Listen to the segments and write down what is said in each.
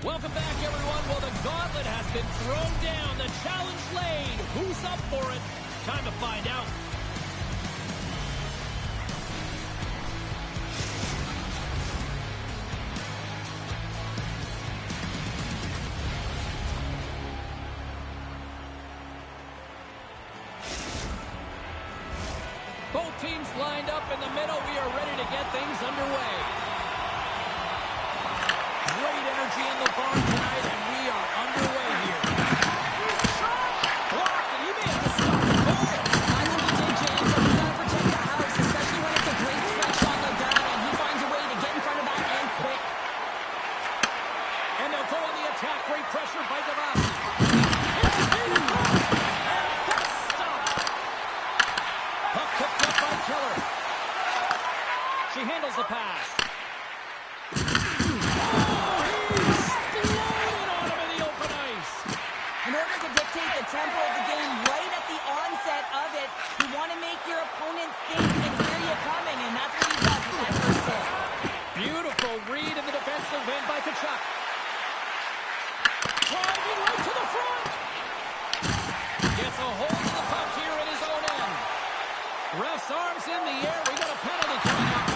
Welcome back, everyone. Well, the gauntlet has been thrown down. The challenge laid. Who's up for it? Time to find out. Both teams lined up in the middle. We are ready to get things underway. Great energy in the barn tonight, and we are underway here. Blocked, and he may have to stop the goal. I think he did, James. And you got to protect the house, especially when it's a great straight shot like that, and he finds a way to get in front of that and quick. And they'll go on the attack. Great pressure by Devassi. It's a beating cross, and that's stopped. Puck picked up by Keller. She handles the pass. In order to dictate the tempo of the game right at the onset of it, you want to make your opponent think and hear you coming, and that's what he does with that first hit. Beautiful read in the defensive end by Tkachuk. Driving right to the front. Gets a hold of the puck here in his own end. Ref's arms in the air. We got a penalty coming up.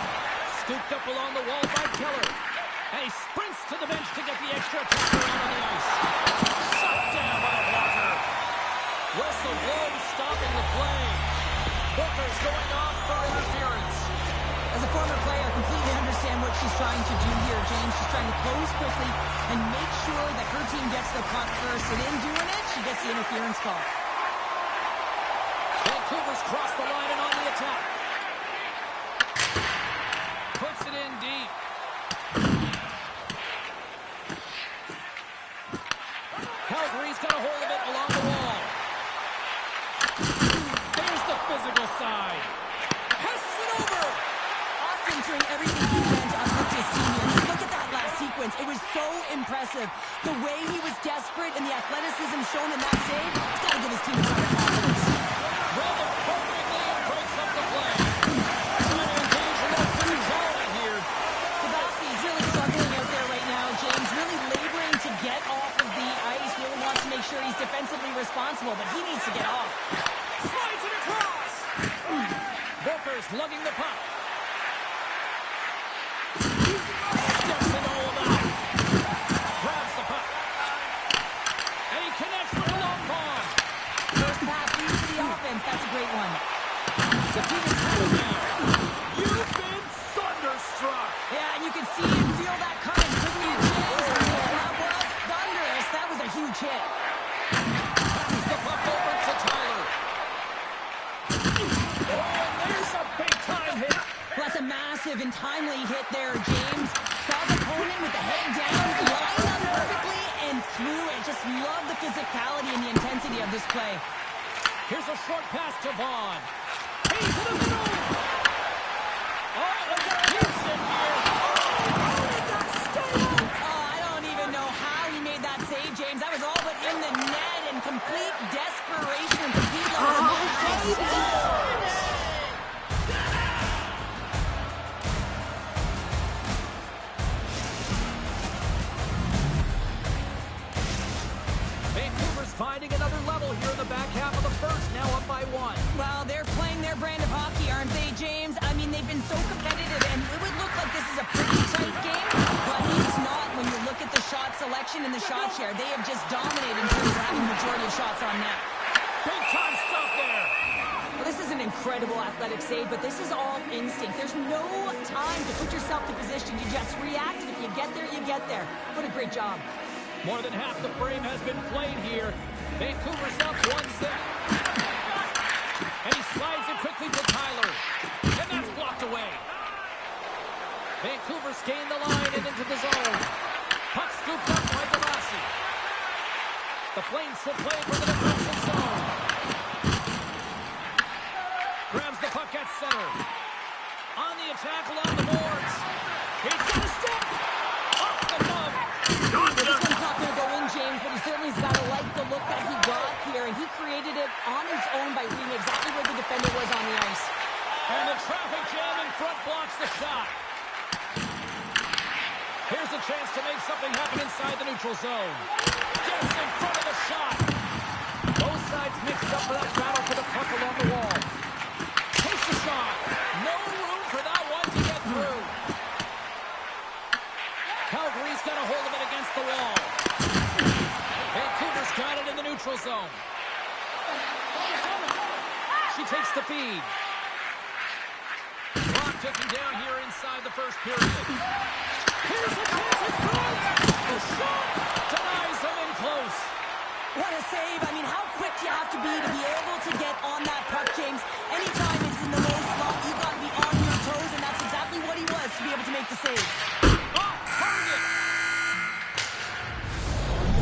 Scooped up along the wall by Keller. And he sprints to the bench to get the extra attacker out on the ice. Shut down by a blocker. Whistle blows, stopping the play. Booker's going off for interference. As a former player, I completely understand what she's trying to do here, James. She's trying to close quickly and make sure that her team gets the puck first. And in doing it, she gets the interference call. Vancouver's crossed the line and on the attack. Puts it in deep. Calgary's got a hold of it along the wall. There's the physical side. Passes it over. Austin's doing everything he can to uplift his team here. Just look at that last sequence. It was so impressive. The way he was desperate and the athleticism shown in that save, he's got to give his team a ton of confidence. Rather perfectly and breaks up the play. Trying to engage a little physicality here. Devassi is really struggling out there right now, James. Really laboring to get off of the ice. Really wants to make sure he's defensively responsible, but he needs to get off. Slides it across. Booker's lugging the puck. Steps it all out. Grabs the puck. And he connects with the long bomb. First pass leads to the offense. That's a great one. The team is headed now. You've been thunderstruck. Yeah, and you can see and feel that coming, couldn't you, James? That was thunderous. That was a huge hit. Passes the puck over to Tyler. Oh, and there's a big-time hit. Well, that's a massive and timely hit there, James. Saw the opponent with the head down, lined up perfectly, and threw it. Just love the physicality and the intensity of this play. Here's a short pass to Vaughn. He's to the middle. Oh, look at Pearson here. Oh, it got stolen. Oh, I don't even know how he made that save, James. That was all but in the net and complete desperation and complete Vancouver's finding another level here in the back half of the first, now up by 1. Well, they're playing their brand of hockey, aren't they, James? I mean, they've been so competitive, and it would look like this is a pretty tight game, but it's not when you look at the shot selection and the shot share. They have just dominated in terms of having the majority of shots on net. Big time stuff there. Well, this is an incredible athletic save, but this is all instinct. There's no time to put yourself to position. You just react, and if you get there, you get there. What a great job. More than half the frame has been played here. Vancouver's up 1-0. And he slides it quickly to Tyler. And that's blocked away. Vancouver's gained the line and into the zone. Puck scooped up by Devassi. The Flames will play for the defensive zone. Grabs the puck at center. On the attack along the boards. He's got a step. Off the mug. This one's not going to go in, James, but he certainly has got to like the look that he got here, and he created it on his own by reading exactly where the defender was on the ice. And the traffic jam in front blocks the shot. Here's a chance to make something happen inside the neutral zone. Gets in front of the shot. Both sides mixed up for that battle for the puck along the wall. Takes the shot. No room for that one to get through. Calgary's got a hold of it against the wall. Vancouver's got it in the neutral zone. She takes the feed. Clock ticking down here inside the first period. Here's a chance in front. The shot denies him in close. What a save. I mean, how quick do you have to be able to get on that puck, James? Anytime it's in the low slot, you've got to be on your toes, and that's exactly what he was to be able to make the save. Off target.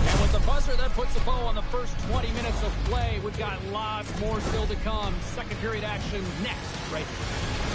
And with the buzzer, that puts a bow on the first 20 minutes of play. We've got lots more still to come. Second period action next, right here.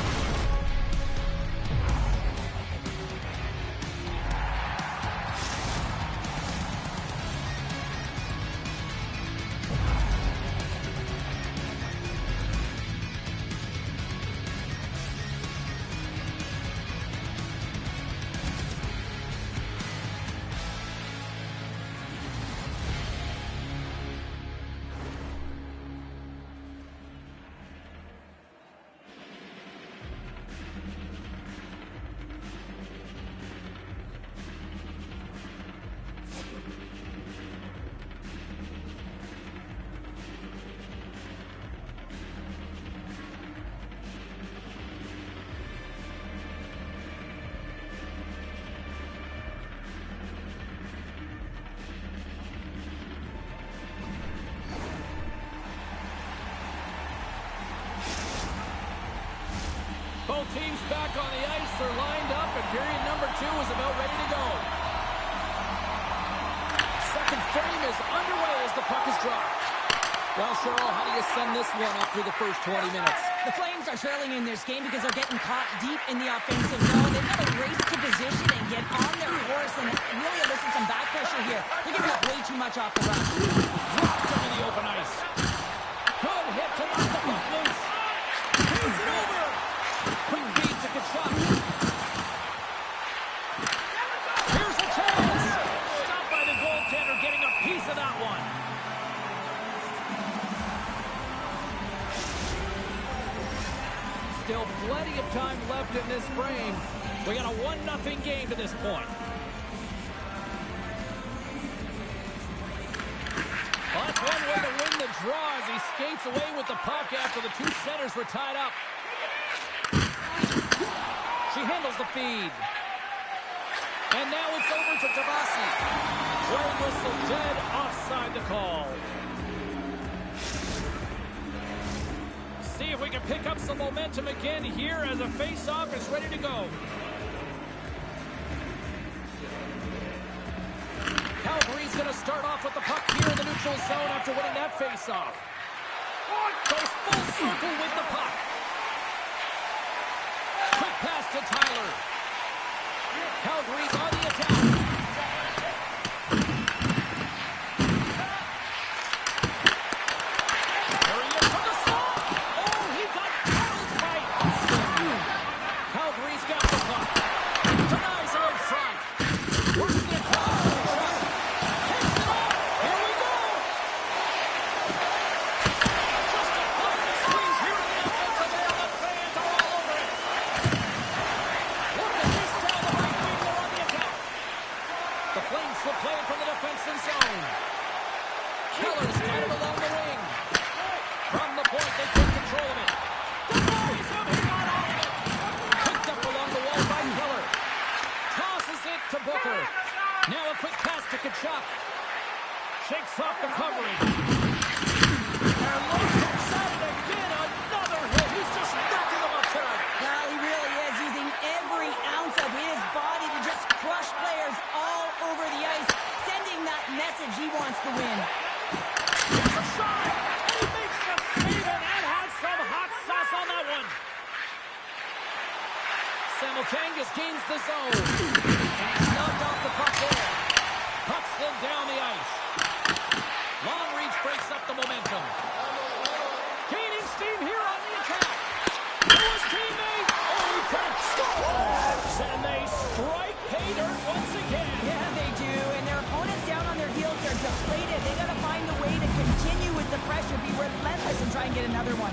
Both teams back on the ice are lined up, and period number 2 is about ready to go. Second frame is underway as the puck is dropped. Well, Cheryl, how do you sum this one up through the first 20 minutes? The Flames are trailing in this game because they're getting caught deep in the offensive zone. They've got to race to position and get on their horse and really elicit some back pressure here. They're giving up way too much off the run. Dropped into the open ice. Good hit to knock the puck loose. Takes it over. Quick feed to Kachuk. Here's a chance. Stopped by the goaltender, getting a piece of that one. Still plenty of time left in this frame. We got a 1-0 game to this point. Well, that's one way to win the draw as he skates away with the puck after the two centers were tied up. She handles the feed. And now it's over to Tabasi. Play whistle dead, offside the call. See if we can pick up some momentum again here as a face-off is ready to go. Calgary's going to start off with the puck here in the neutral zone after winning that face-off. Goes full circle with the puck. Quick pass to Tyler. Calgary's on the attack. There he is for the slot. Oh, he got held by Austin. Calgary's got the puck. Denies her in front. Works it across the shot. Takes it off. Here we go. Just a puck to squeeze here in the offensive area. The fans are all over it. Look at this down the right wing. They're on the attack. The Flames will play from the defensive zone. Keller's got it along the wing. From the point, they take control of it. Denies him. He got all of it. Picked up along the wall by Keller. Tosses it to Booker. Now a quick pass to Kachuk. Shakes off the covering. And look at it again. Another hit. He's just knocking them up there. Well, he really is using every ounce of his body to just crush players all over the ice, sending that message he wants to win. It's a shot. And he makes the save, and that had some hot sauce on that one. Samukangas gains the zone. And he's knocked off the puck there. Puck slid down the ice. Long reach breaks up the momentum. Gaining steam here on the attack. To his teammate. Oh, he scores. And they strike pay dirt once deflated. They got to find a way to continue with the pressure, be relentless, and try and get another one.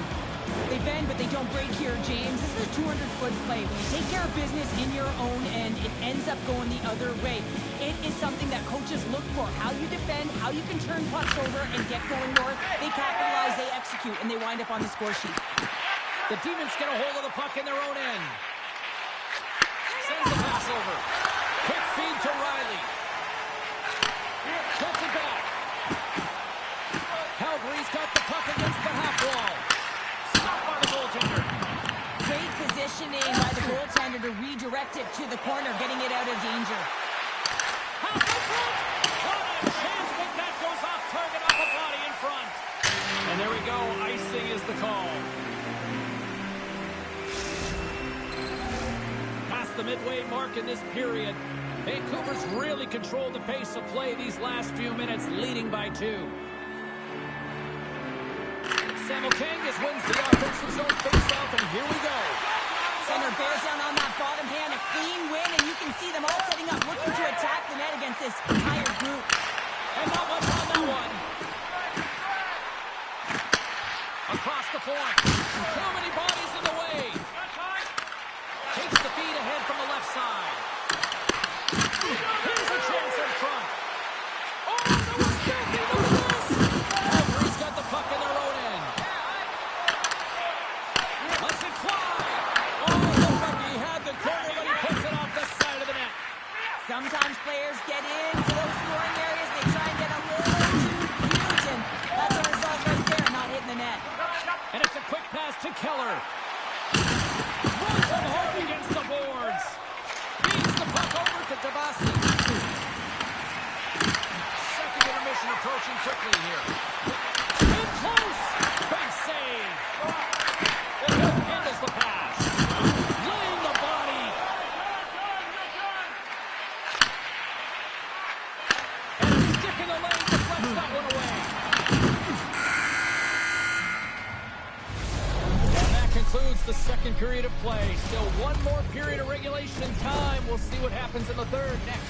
They bend, but they don't break here, James. This is a 200-foot play. When you take care of business in your own end, it ends up going the other way. It is something that coaches look for. How you defend, how you can turn pucks over and get going north. They capitalize, they execute, and they wind up on the score sheet. The Demons get a hold of the puck in their own end. Sends the pass over. Quick feed to Riley. Gets it back. Calgary's got the puck against the half wall. Stopped by the goaltender. Great positioning by the goaltender to redirect it to the corner, getting it out of danger. Pass in front. What a chance, but that goes off target off a body in front. And there we go. Icing is the call. Past the midway mark in this period. Vancouver's really controlled the pace of play these last few minutes, leading by 2. Samuel Kangas wins the offensive zone faceoff, and here we go. Center bears down on that bottom hand, a clean win, and you can see them all setting up, looking to attack the net against this entire group. And not much on that one. Across the point. Too many bodies in the way. Takes the feed ahead from the left side. Here's a chance in front. Oh, that was filthy. Look at this. Calgary's got the puck in their own end. Let's it fly. Oh, looked like he had the corner, but he puts it off the side of the net. Sometimes players get into those scoring areas, they try and get a little too huge, and that's a result right there, not hitting the net. And it's a quick pass to Keller. Runs him hard against the boards. Beats the puck over to Tabasi. Second intermission approaching quickly here. In close. Big save. Handles the pass. Laying the body. And a stick in the lane deflects that one away. And that concludes the second period of play. Still one more period of regulation time. We'll see what happens in the third next.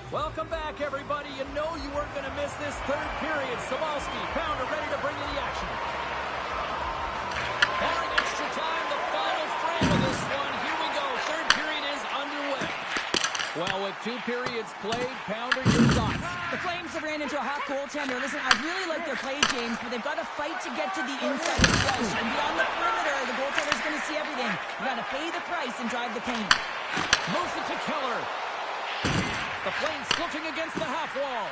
Welcome back, everybody. You know you weren't going to miss this third period. Sabalski, Pounder, ready to bring you the action. Barring extra time, the final frame of this one. Here we go. Third period is underway. Well, with 2 periods played, Pounder, your thoughts? The Flames have ran into a hot goaltender. Listen, I really like their play, James, but they've got to fight to get to the inside of the ice. And beyond the perimeter, the goaltender's going to see everything. You got to pay the price and drive the paint. Moves it to Keller. The Flames tilting against the half wall.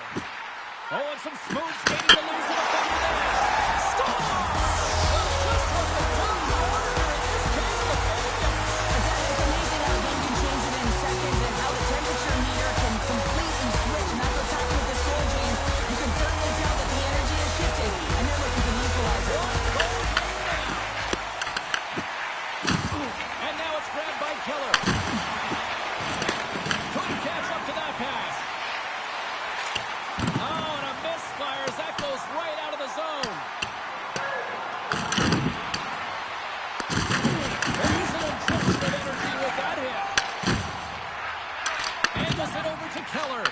Oh, and some smooth skating to lose the defender there. Score! Well, just what the third quarter, in this case, the Flames. It's amazing how a game can change within seconds and how the temperature meter can completely switch. And that's what's happened with this goal, James. You can certainly tell that the energy has shifted, and they're looking for the equalizer. Goal game now. And now it's grabbed by Keller. Couldn't catch up to that pass. Oh, and a misfire as that goes right out of the zone. He's an injection of energy with that hit. Handles it over to Keller.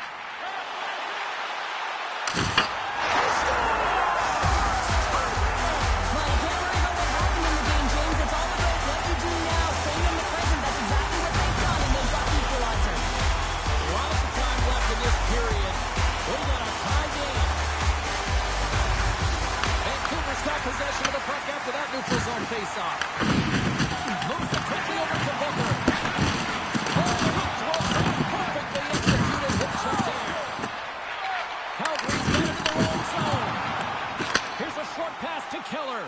Well, you can't worry about what happened in the game, James. It's all about what you do now. Staying in the present. That's exactly what they've done, and they've got the equalizer. neutral zone faceoff. Moves it quickly over to Booker. Oh, he throws it perfectly executed hip check there. Calgary's got it in their own zone. Here's a short pass to Keller.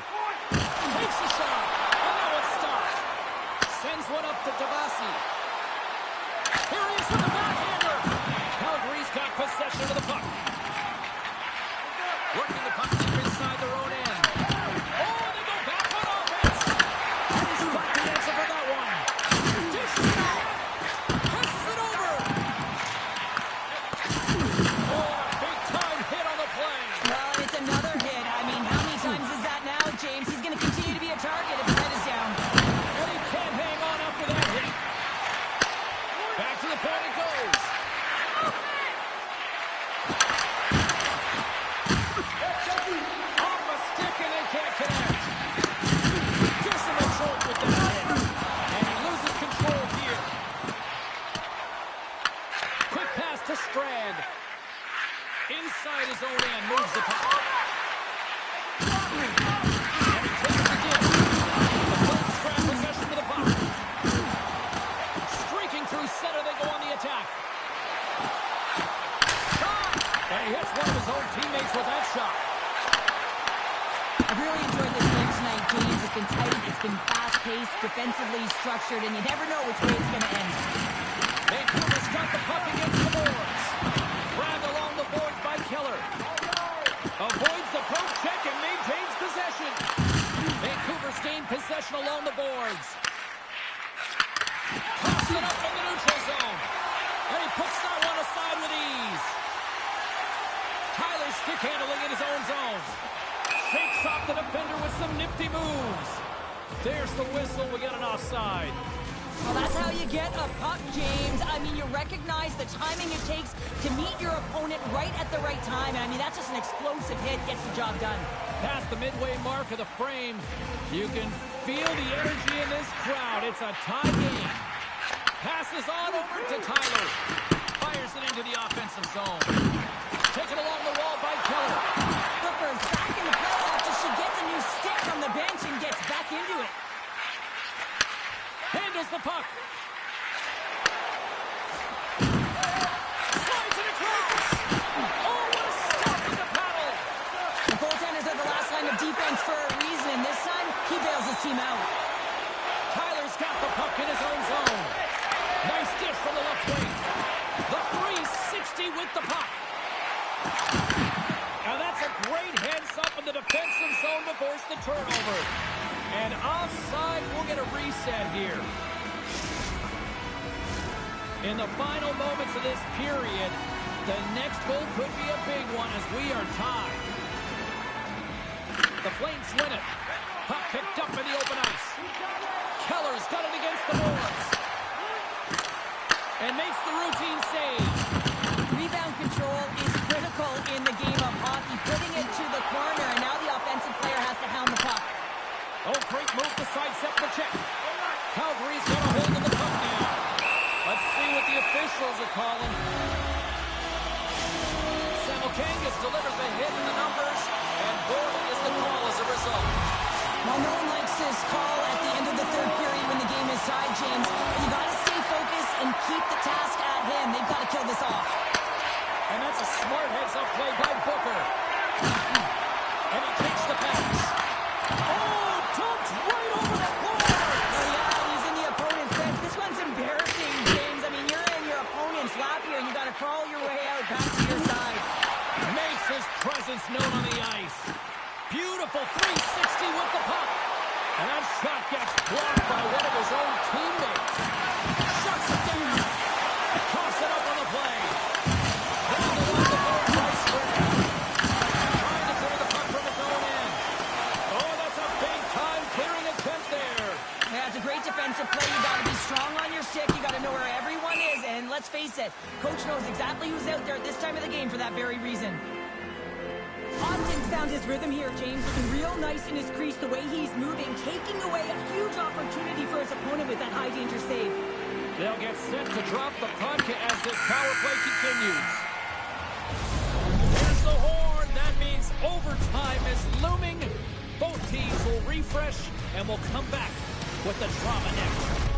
Takes a shot. And now it's stopped. Sends one up to Tabasi. Here he is with the backhander. Calgary's got possession of the puck. Working the puck deep inside their own end. Oh, they go back on offense. And he's got the answer for that one. Dishes it off. Passes it over. Oh, a big-time hit on the play. Well, it's another hit. I mean, how many times is that now, James? He's going to continue to be a target if his head is down. And he can't hang on after that hit. Back to the point it goes. Off a stick and they can't connect. Gets him a short with that hit. And he loses control here. Quick pass to Strand. Inside his own end, moves the puck. And he takes the dish. The Flames grab possession with the puck. Streaking through center, they go on the attack. And he hits one of his own teammates with that shot. I've really enjoyed this game tonight, James. It's been tight, it's been fast-paced, defensively structured, and you never know which way it's going to end. Vancouver's got the puck against the boards. Grabbed along the boards by Keller. Avoids the poke check and maintains possession. Vancouver's gained possession along the boards. Pops it up in the neutral zone. And he puts that one aside with ease. Tyler stick handling in his own zone. Shakes off the defender with some nifty moves. There's the whistle. We got an offside. Well, that's how you get a puck, James. I mean, you recognize the timing it takes to meet your opponent right at the right time. I mean, that's just an explosive hit, gets the job done. Past the midway mark of the frame, you can feel the energy in this crowd. It's a tie game. Passes on over to Tyler. Fires it into the offensive zone. Taken along the wall by Keller. Booker's back in the play after she gets a new stick from the bench and gets back into it. Handles the puck. Slides it across. Oh, what a stop in the paddle. The goaltenders are the last line of defense for a reason, and this time, he bails his team out. Tyler's got the puck in his own zone. Nice dish from the left wing. The 360 with the puck. Now that's a great heads-up in the defensive zone to force the turnover. And offside, we'll get a reset here. In the final moments of this period, the next goal could be a big one as we are tied. The Flames win it. Puck picked up in the open ice. Keller's got it against the boards. And makes the routine save. Rebound control is critical in the game of hockey, putting it to the corner, and now the offensive player has to hound the puck. Oh, great move to sidestep the check. Calgary's got a hold of the puck now. Let's see what the officials are calling. Samukangas delivers a hit in the numbers, and boarding is the call as a result. Well, no one likes this call at the end of the third period when the game is tied, James. But you got to stay focused and keep the task at hand. They've got to kill this off. And that's a smart heads-up play by Booker. And he takes the pass. Oh, dumped right over the board. Oh, yeah, he's in the opponent's bench. This one's embarrassing, James. I mean, you're in your opponent's lap here, and you got to crawl your way out back to your side. Makes his presence known on the ice. Beautiful 360 with the puck. And that shot gets blocked by one of his own teammates. Shuts it down. Toss it up on the play. Down along the board by Strand. Trying to clear the puck from his own end. Oh, that's a big-time clearing attempt there. Yeah, it's a great defensive play. You got to be strong on your stick. You got to know where everyone is. And let's face it, coach knows exactly who's out there at this time of the game for that very reason. Austin's found his rhythm here, James. Looking real nice in his crease, the way he's moving, taking away a huge opportunity for his opponent with that high-danger save. They'll get set to drop the puck as this power play continues. There's the horn. That means overtime is looming. Both teams will refresh, and we'll come back with the drama next.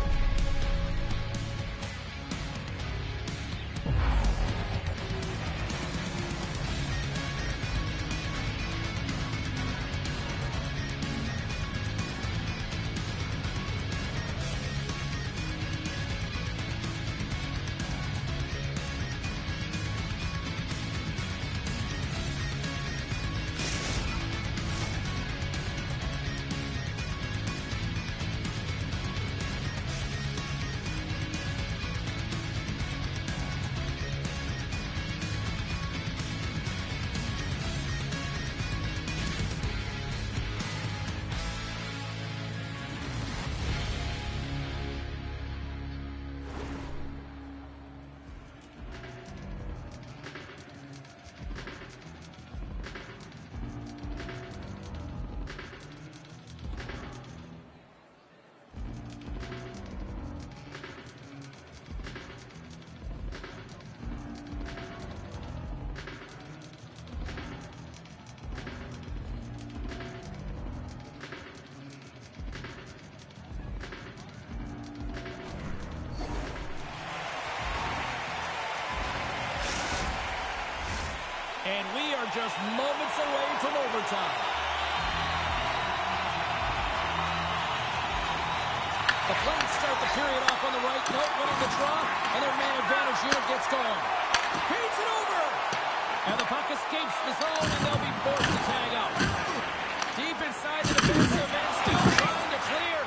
And we are just moments away from overtime. The Flames start the period off on the right note, winning the draw, and their man advantage unit gets going. Feeds it over! And the puck escapes the zone, and they'll be forced to tag out. Deep inside the defensive end, still trying to clear.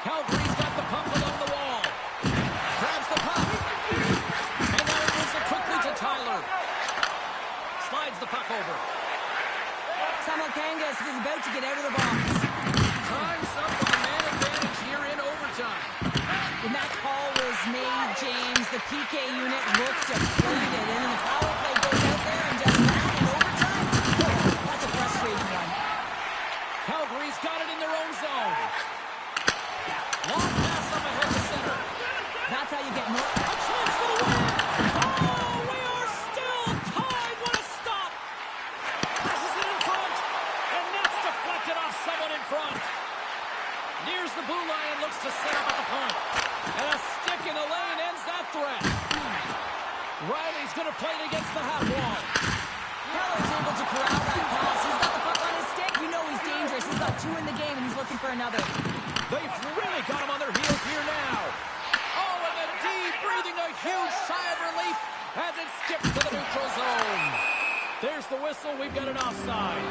Calgary's got the puck along the wall. Grabs the puck. And now it moves it quickly to Tyler. Slides the puck over. Kangas is about to get out of the box. Time's up on the man advantage here in overtime. When that call was made, James, the PK unit looked deflated, and then the power play goes out there and does that in overtime. That's a frustrating one. Calgary's got it in their own zone. Long pass up ahead to center. That's how you get more. A chance for the win. Oh, we are still tied. What a stop. Passes it in front, and that's deflected off someone in front. Nears the blue line, looks to set up at the point. And a stick in the lane ends that threat. Riley's going to play it against the half wall. Keller's able to corral that pass. He's got the puck on his stick. You know he's dangerous. He's got 2 in the game, and he's looking for another. They've really got him on their heels here now. Oh, and the D breathing a huge sigh of relief as it skips to the neutral zone. There's the whistle. We've got an offside.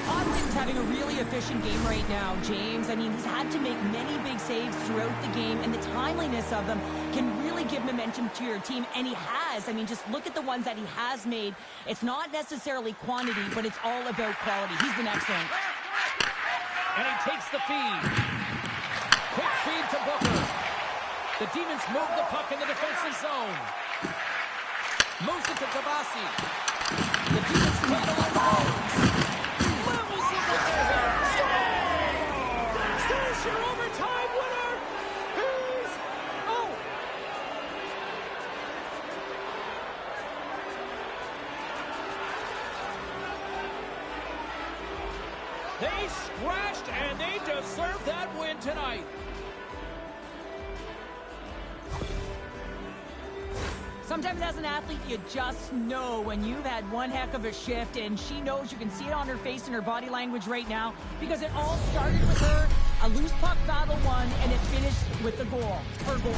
Austin's having a really efficient game right now, James. I mean, he's had to make many big saves throughout the game, and the timeliness of them can really give momentum to your team, and he has. I mean, just look at the ones that he has made. It's not necessarily quantity, but it's all about quality. He's been excellent. And he takes the feed. Quick feed to Booker. The Demons move the puck in the defensive zone. Moves it to Tabasi. The Demons play the long boards. Levels it with their hands. There's your overtime winner. He's... Oh! They scratched, and they deserve that win tonight. Sometimes as an athlete, you just know when you've had one heck of a shift, and she knows. You can see it on her face and her body language right now, because it all started with her. A loose puck battle won, and it finished with the goal. Her goal.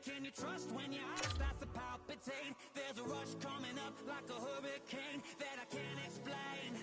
Can you trust when your heart starts to palpitate? There's a rush coming up like a hurricane that I can't explain.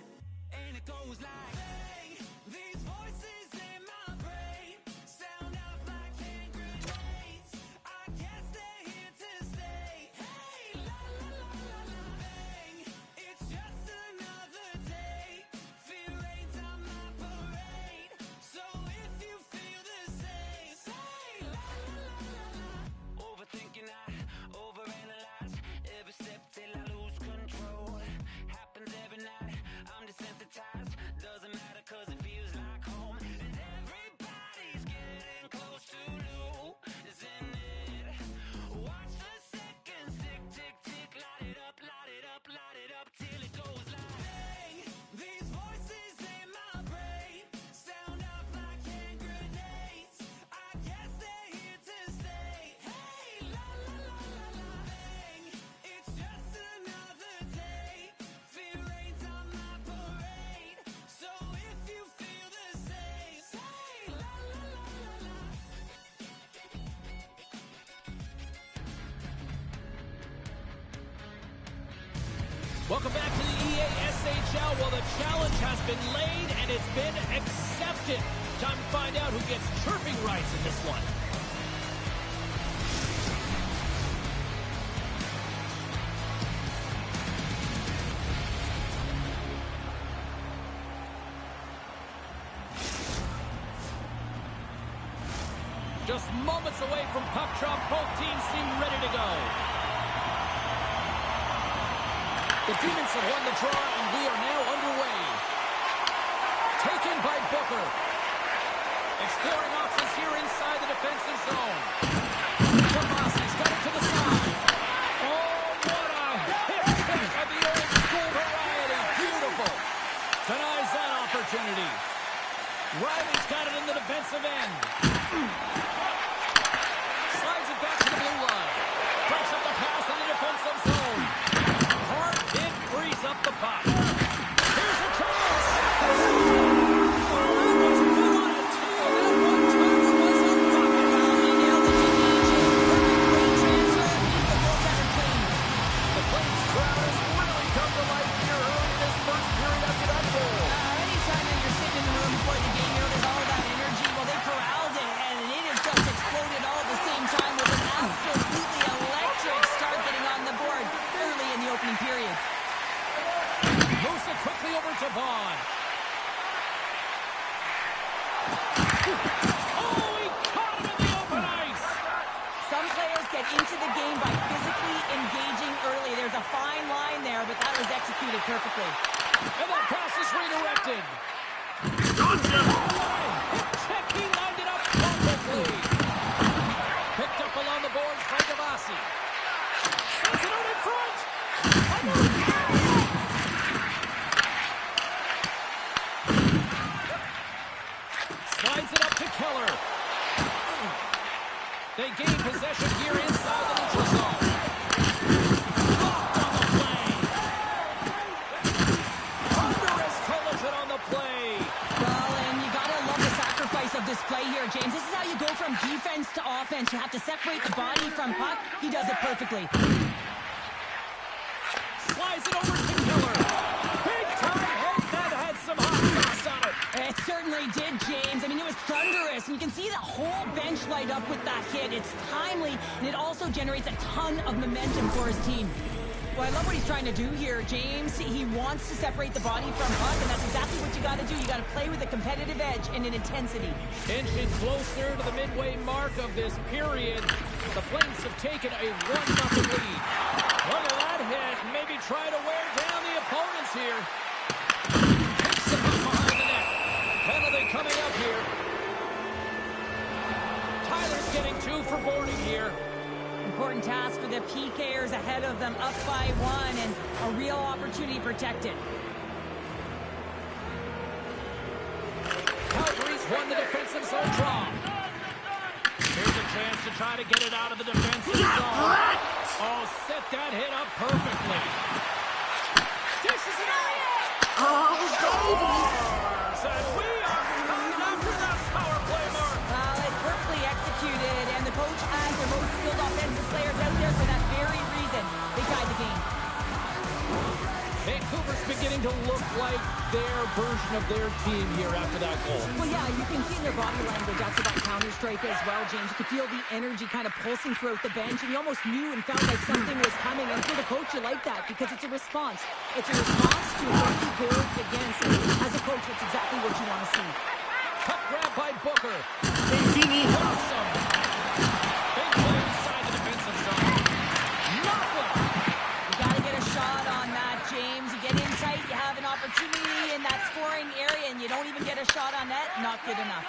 And it goes like, hey, these voices in my brain sound off like hand grenades. I guess they're here to stay. Hey, la la la la la, bang. It's just another day. Fear rains on my parade. So if you feel the same, say la la la la la. Overthinking, I overanalyze every step till I lose control. Happens every night, I'm desensitized. Doesn't matter cause it feels like home. And everybody's getting close to losing it. Watch the seconds tick, tick, tick. Light it up, light it up, light it up till it goes like, bang. These voices in my brain sound off like hand grenades. I guess they're here to stay. Hey, la la la la la, bang. It's just another day. Fear rains on my parade. So if you feel the same, say la la la la la. Welcome back to the EASHL. Well, the challenge has been laid and it's been accepted. Time to find out who gets chirping rights in this one. Just moments away from puck drop, both teams seem ready to go. The Demons have won the draw, and we are now underway. Taken by Booker. Exploring options here inside the defensive zone. Tomasi's got it to the side. Oh, what a hit kick of the old school variety. Beautiful. Denies that opportunity. Riley's got it in the defensive end. Slides it back to the blue line. Breaks up the pass in the defensive zone. Hard hit frees up the puck. Here's a chance. Oh, that was what a teal. That one-timer was a rocket. He nailed it, didn't he, Jim? Perfect great transfer. Leave the goaltender clean. The Flames crowd has really come to life here early in this first period after that goal. Anytime that you're sitting in the room before the game, there's all of that energy. Well, they corralled it, and it has just exploded all at the same time with an absolutely electric start getting on the board early in the opening period. Moves it quickly over to Vaughn. Oh, he caught him in the open ice. Some players get into the game by physically engaging early. There's a fine line there, but that was executed perfectly. And that pass is redirected. Hit check, he lined it up perfectly. Picked up along the boards by Gavassi. Sends it out in front. Slides it up to Keller. They gain possession here inside the neutral zone. Blocked on the play. Thunderous collision on the play. Well, and you gotta love the sacrifice of this play here, James. This is how you go from defense to offense. You have to separate the body from puck. He does it perfectly. Slides it over to Keller. Big time hit that had some hot sauce on it. It certainly did, James. I mean, it was thunderous. And you can see the whole bench light up with that hit. It's timely, and it also generates a ton of momentum for his team. Well, I love what he's trying to do here, James. He wants to separate the body from puck, and that's exactly what you got to do. You got to play with a competitive edge and an intensity. Inching closer to the midway mark of this period, the Flames have taken a 1-0 lead. Look at that hit. Maybe try to wear down the opponents here. Takes the puck behind the net. Penalty coming up here. Tyler's getting 2 for boarding here. Important task for the PKers ahead of them, up by 1, and a real opportunity protected. Calgary's won the defensive zone draw. Here's a chance to try to get it out of the defensive zone. Oh, set that hit up perfectly. Vancouver's beginning to look like their version of their team here after that goal. Well, yeah, you can see in their body language after that counter-strike as well, James. You could feel the energy kind of pulsing throughout the bench, and you almost knew and felt like something was coming. And for the coach, you like that because it's a response. It's a response to what you go against. And as a coach, that's exactly what you want to see. Puck grab by Booker. Awesome. Big play inside the defensive zone. Nothing. You got to get a shot on that, James. You get in tight, you have an opportunity in that scoring area, and you don't even get a shot on net. Not good enough.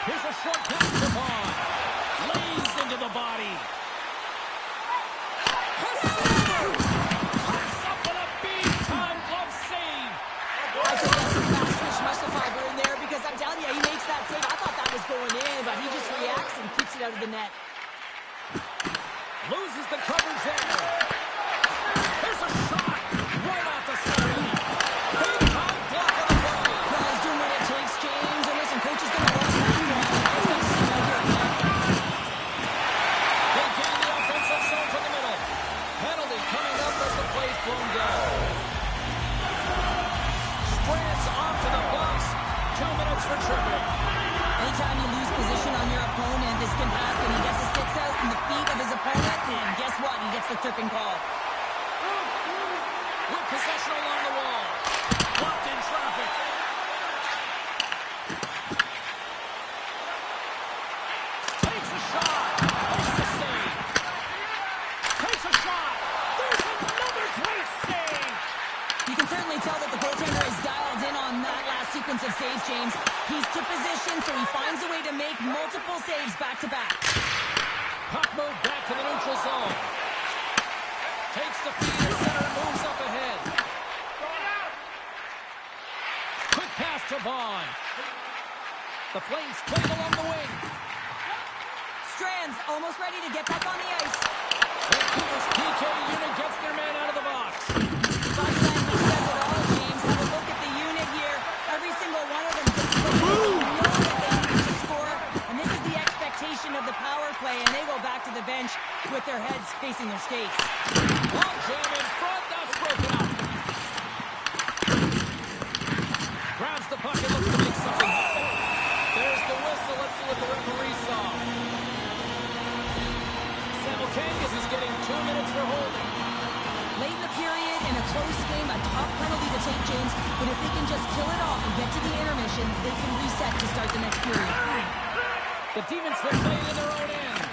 Here's a short pass to Vaughn. Lays into the body. Puts up with a big-time glove save. I think that's some fast twitch muscle fiber in there because I'm telling you, he makes that save. I thought that was going in, but he just reacts and keeps it out of the net. Loses the coverage there. Here's a shot right off the screen. Big-time block on the play. Well, he's doing what it takes, James. And listen, coach is going to watch that one. It's going to see out here again. They gain the offensive zone to the middle. Penalty coming up as the play's thrown down. Sprint's off to the box. 2 minutes for tripping. Anytime you lose position on your opponent, this can happen. He gets the sticks out in the feet of his opponent, and guess what? He gets the tripping call. With possession along the wall. Blocked in traffic. Takes a shot. Makes the save. Takes a shot. There's another great save. You can certainly tell that the goaltender is dialed in on that last sequence of saves, James. He's to position, so he finds a way to make multiple saves back-to-back. Puck moved back to the neutral zone. Takes the feed to center and moves up ahead. Quick pass to Vaughn. The Flames play it along the wing. Strands almost ready to get back on the ice. Vancouver's PK unit gets their man out of the box. Body language says it all, James. Have a look at the unit here. Every single one of them just know that they need to score. And this is the expectation of the power play, and they go back to the bench with their heads facing their skates. Long jam in front. That's broken up. Grabs the puck and looks to make something happen. There's the whistle. Let's see what the referee saw. Simultaneous is getting 2 minutes for holding. Late in the period, in a close game, a tough penalty to take, James. But if they can just kill it off and get to the intermission, they can reset to start the next period. The demons will play it in their own end.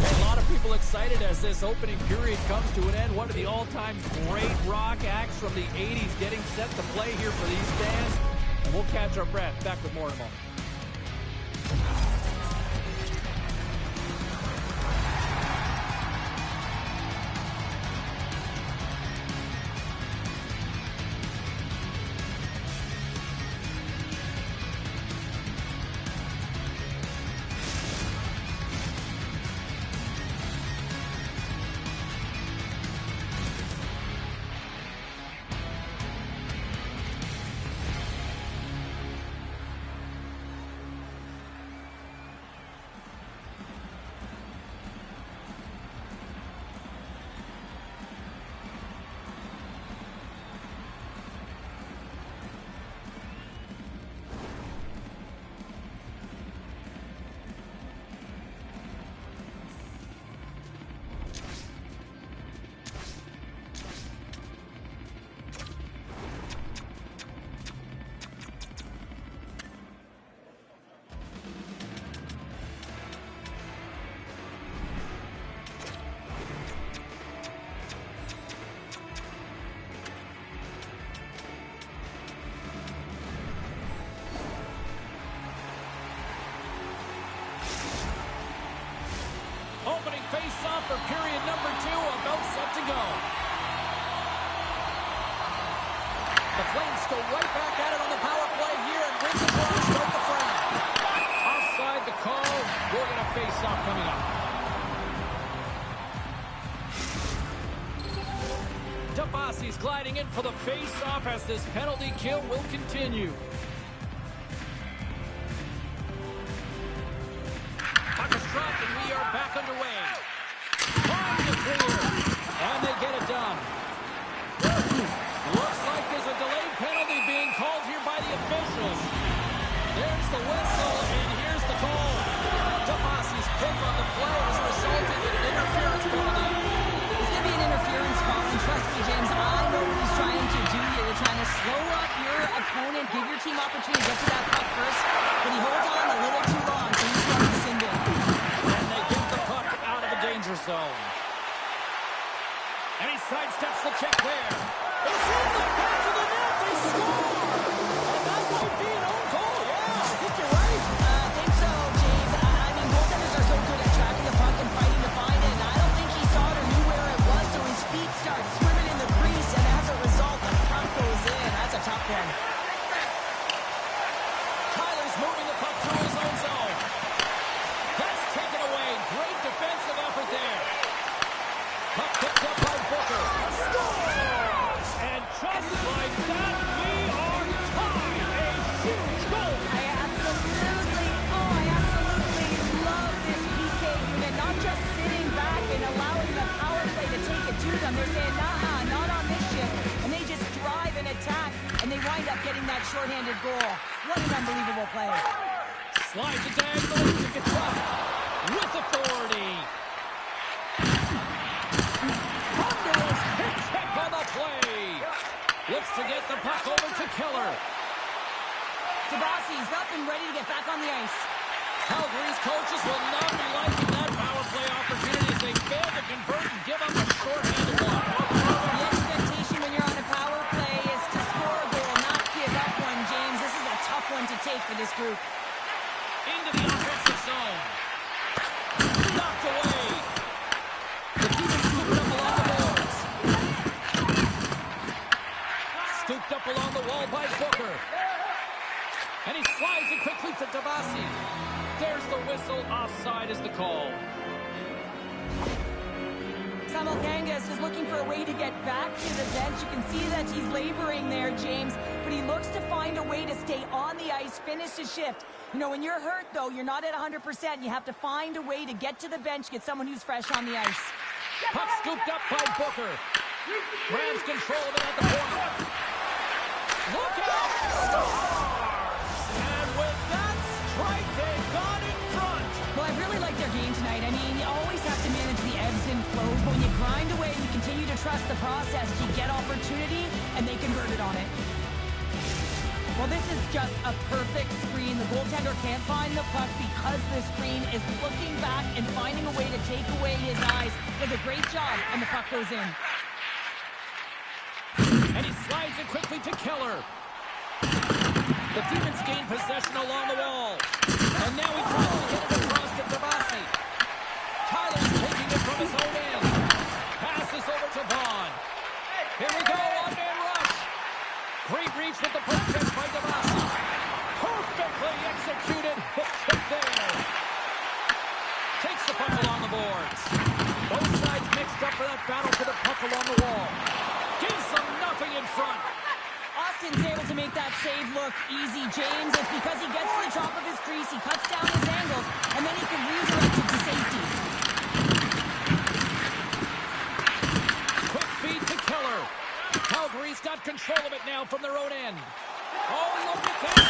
A lot of people excited as this opening period comes to an end. One of the all-time great rock acts from the 80s getting set to play here for these fans. And we'll catch our breath. Back with more in a moment. Opening face-off for period number 2, about set to go. The Flames go right back at it on the power play here and win the draw to start the frame. Offside the call. We're going to face-off coming up. Tabasi's gliding in for the face-off as this penalty kill will continue. Puck is dropped and we underway. Trying to clear. And they get it done. Looks like there's a delayed penalty being called here by the officials. There's the whistle, and here's the call. Tommasi's pick on the play has resulted in an interference penalty. It's going to be an interference call, and trust me, James, I know what he's trying to do here. They're trying to slow up your opponent, give your team opportunity to get to that puck first, but he holds on a little too long, so he's trying to send it. And they get the puck out of the danger zone. And he sidesteps the check there. It's in the back of the net. They score! And that might be an own goal. Yeah, I think you're right. I think so, James. I mean, goaltenders are so good at tracking the puck and fighting to find it, and I don't think he saw it or knew where it was, so his feet start swimming in the crease, and as a result, the puck goes in. That's a tough one. Tyler's moving the puck through his own zone. That's taken away. Great defensive effort there. Puck picked up by Booker. Scores! And just like that, we are tied. A huge goal. I absolutely love this PK unit. Not just sitting back and allowing the power play to take it to them. They're saying, nah, not on this shift. And they just drive and attack, and they wind up getting that shorthanded goal. What an unbelievable play. Slides it diagonally to Kachuk with authority. Thunderous hit check on the play. Looks to get the puck over to Keller. Tommasi's up and ready to get back on the ice. Calgary's coaches will not be liking that power play opportunity as they fail to convert and give up a shorthanded one. The expectation when you're on a power play is to score a goal, not give up one, James. This is a tough one to take for this group. Into the offensive zone. Knocked away. The Demons scooped up along the boards. Scooped up along the wall by Booker. And he slides it quickly to Tommasi. There's the whistle. Offside is the call. Samuel Kangas is looking for a way to get back to the bench. You can see that he's laboring there, James, but he looks to find a way to stay on the ice, finish his shift. You know, when you're hurt, though, you're not at 100%. You have to find a way to get to the bench, get someone who's fresh on the ice. Puck scooped up by Booker. Rams control of it at the corner. Look out! Stars! And with that strike, they got in front. Well, I really like their game tonight. I mean, you always have to manage the ebbs and flows, but when you grind away and you continue to trust the process, you get opportunity, and they converted on it. Well, this is just a perfect screen. The goaltender can't find the puck because the screen is looking back and finding a way to take away his eyes. Does a great job, and the puck goes in. And he slides it quickly to Keller. The Demons gain possession along the wall. And now he tries to get it across to Tommasi. Tyler's taking it from his own end. Passes over to Vaughn. Here we go, one-man rush. Great reach with the puck catch by Tommasi. Perfectly executed hook check there. Takes the puck along the boards. Both sides mixed up for that battle for the puck along the wall. Gives them nothing in front. Austin's able to make that save look easy, James. It's because he gets to the top of his crease, he cuts down his angles, and then he can redirect it to safety. Quick feed to Keller. Calgary's got control of it now from their own end. Oh, look at this.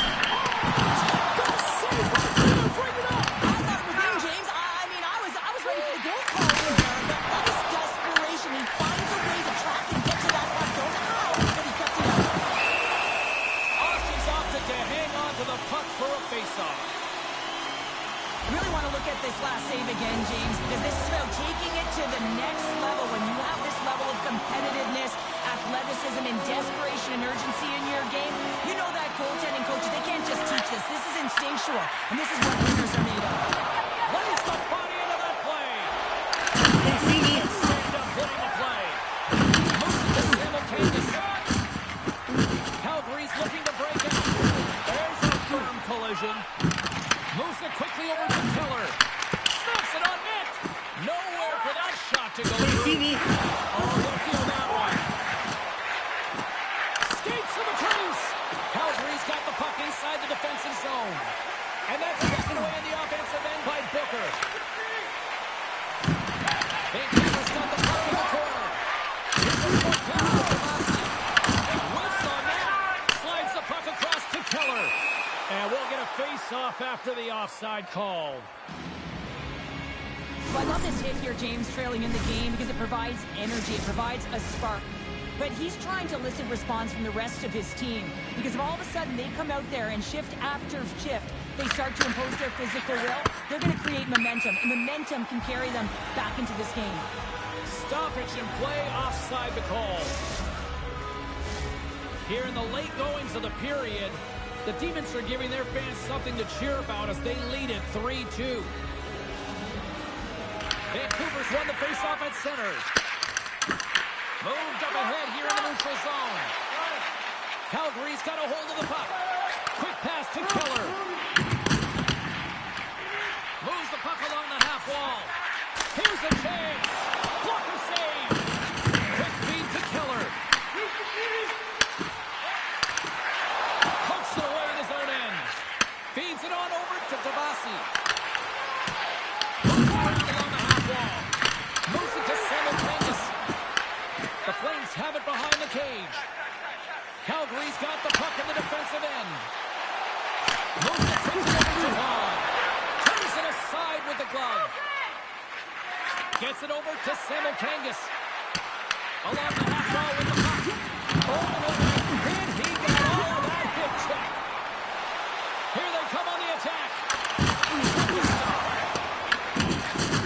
Good save right there. Bring it up. I thought it was in, James. I was ready for the goal call there, but that is desperation. He finds a way to track and get to that puck. Don't know how, but he kept it up. Austin's opted to hang on to the puck for a faceoff. I really want to look at this last save again, James, because this is about taking it to the next level. When you have this level of competitiveness, athleticism, and desperation and urgency in your game, you know that goaltending coaches, they can't just teach this. This is instinctual, and this is what winners are made of. Plays the body into that play. Stand up hitting the play. Moves it to simultaneous. Calgary's looking to break out. There's a firm collision. Moves it quickly over to Keller. Snaps it on net. Nowhere for that shot to go through. Oh, they'll feel that one. Skates to the crease. Calgary's got the puck inside the defensive zone. And that's taken away in the offensive end by Booker. after the offside call. So I love this hit here, James, trailing in the game because it provides energy. It provides a spark. But he's trying to elicit response from the rest of his team because if all of a sudden they come out there and shift after shift, they start to impose their physical will, they're going to create momentum, and momentum can carry them back into this game. Stoppage in play, offside the call. Here in the late goings of the period, the Demons are giving their fans something to cheer about as they lead it 3-2. Vancouver's won the faceoff at center. Moved up ahead here in the neutral zone. Calgary's got a hold of the puck. Quick pass to Keller. Moves the puck along the half wall. Here's a chance. Blocker save. Quick feed to Keller. Pokes it away in his own end. Feeds it on over to Tabasi. Moves it around along the half wall. Moves it to Simultaneous. The Flames have it behind the cage. Calgary's got the puck in the defensive end. Moves it quickly over to Vaughn. Turns it aside with the glove. Gets it over to Simultaneous. Along the half wall with the puck. And he got all of that hip check. Here they come on the attack.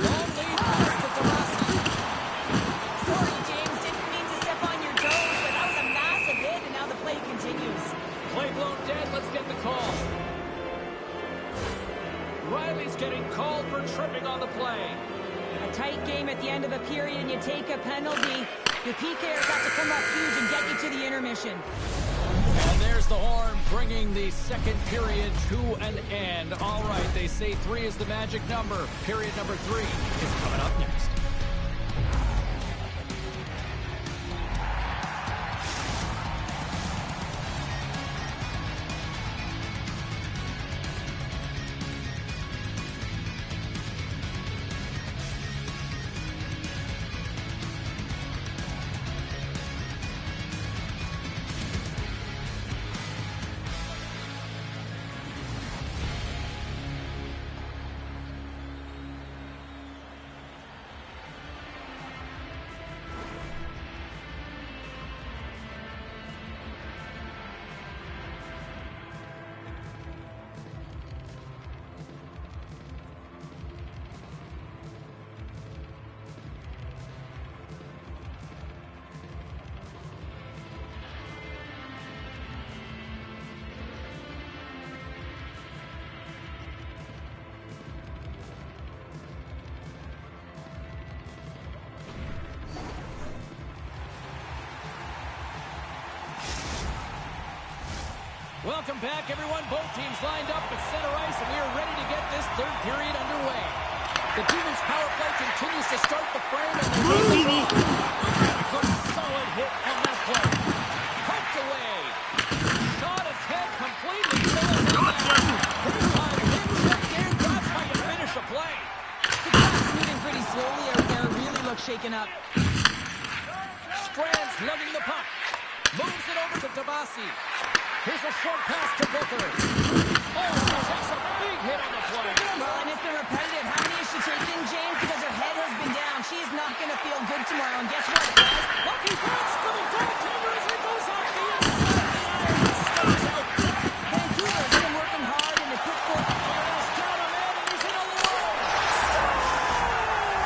Long lead pass to Tabasi. Sorry, James, didn't mean to step on your toes, but that was a massive hit, and now the play continues. Play blown dead. Let's get the call. Riley's getting called for tripping on the play. A tight game at the end of the period, and you take a penalty. Your PKers have to come up huge and get you to the intermission. And there's the horn, bringing the second period to an end. All right, they say 3 is the magic number. Period number 3 is coming up next. Welcome back, everyone. Both teams lined up at center ice, and we are ready to get this third period underway. The Demons' power play continues to start the frame, and they put a solid hit on that play. Poked away. Shot attack completely. That's how you finish a play. The puck's moving pretty slowly out there. Really looks shaken up. Strands lugging the puck. Moves it over to Tabasi. Here's a short pass to Booker. Oh, takes a big hit on the play. Well, and it's been repetitive. How many is she taking, James? Because her head has been down. She's not going to feel good tomorrow. And guess what, guys? Lucky pass to the goaltender as it goes off the inside. Stops out. Vancouver's been working hard in the quick foot. He's down a man, and he's in a low.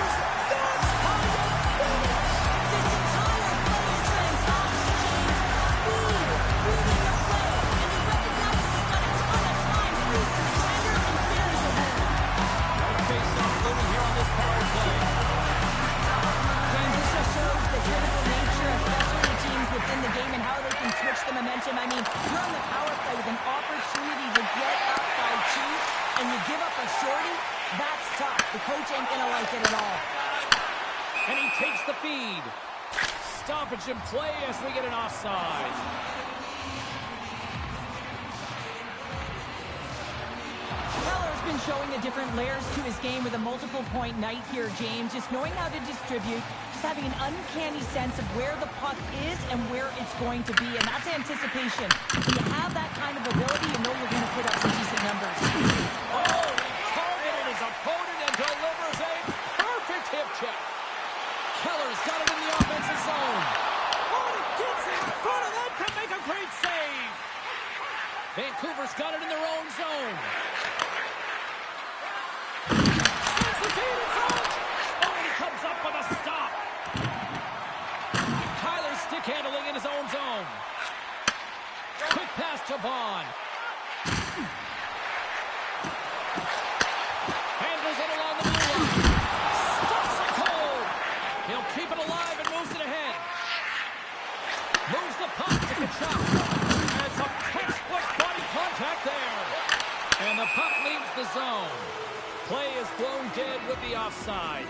This entire play is fantastic, James. Moving the play. And you recognize he's got a ton of time to use to surrender and finish the hole. Face-off moving here on this power play. James, this just shows the critical nature of special teams within the game and how they can switch the momentum. I mean, you're on the power play with an opportunity to get up by 2, and you give up a shorty. That's tough. The coach ain't going to like it at all. And he takes the feed. Stoppage in play as we get an offside. Keller's been showing the different layers to his game with a multiple-point night here, James. Just knowing how to distribute, just having an uncanny sense of where the puck is and where it's going to be, and that's anticipation. When you have that kind of ability, you know you're going to put up some decent numbers. Oh, he targeted his opponent and delivers a perfect hip check. Keller's got it in the offensive zone. Oh, and he gets in front of that to make a great save. Vancouver's got it in their own zone. Sends the feed in front. Oh, and he comes up with a stop. Tyler stick handling in his own zone. Quick pass to Vaughn. Handles it along the blue line. Stops it cold. He'll keep it alive and moves it ahead. Moves the puck to Kachuk. And some textbook body contact there. And the puck leaves the zone. Play is thrown dead with the offside.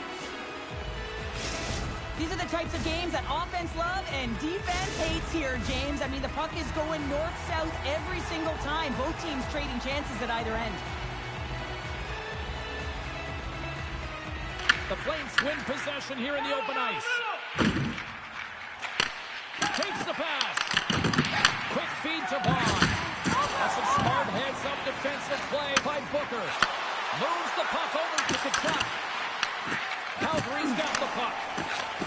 These are the types of games that offense love and defense hates here, James. I mean, the puck is going north-south every single time. Both teams trading chances at either end. The Flames win possession here in the open ice. Takes the pass. Quick feed to Vaughn. That's some smart heads-up defensive play by Booker. Moves the puck over to Kachuk. Calgary's got the puck.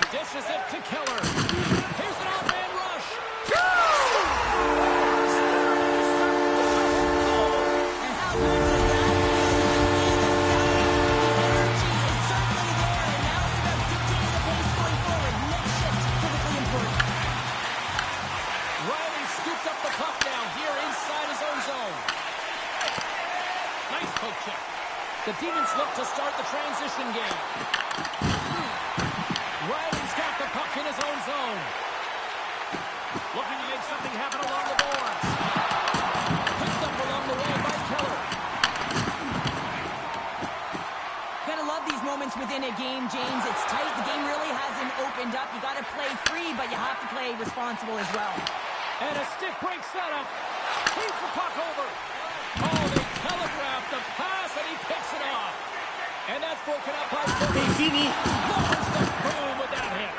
Dishes it to Keller. Here's an off-man rush. And how good was that? Energy is certainly there, and now it's about dictating the pace going forward. Next shift, critically important. Riley scooped up the puck now here inside his own zone. Nice poke check. The Demons look to start the transition game. Riley's got the puck in his own zone. Looking to make something happen along the boards. Picked up along the wall by Keller. Gotta love these moments within a game, James. It's tight. The game really hasn't opened up. You gotta play free, but you have to play responsible as well. And a stick break setup. Feeds the puck over. Oh, they telegraphed the pass, and he picks it off. And that's broken up by Booker. Lowers the boom with that hit.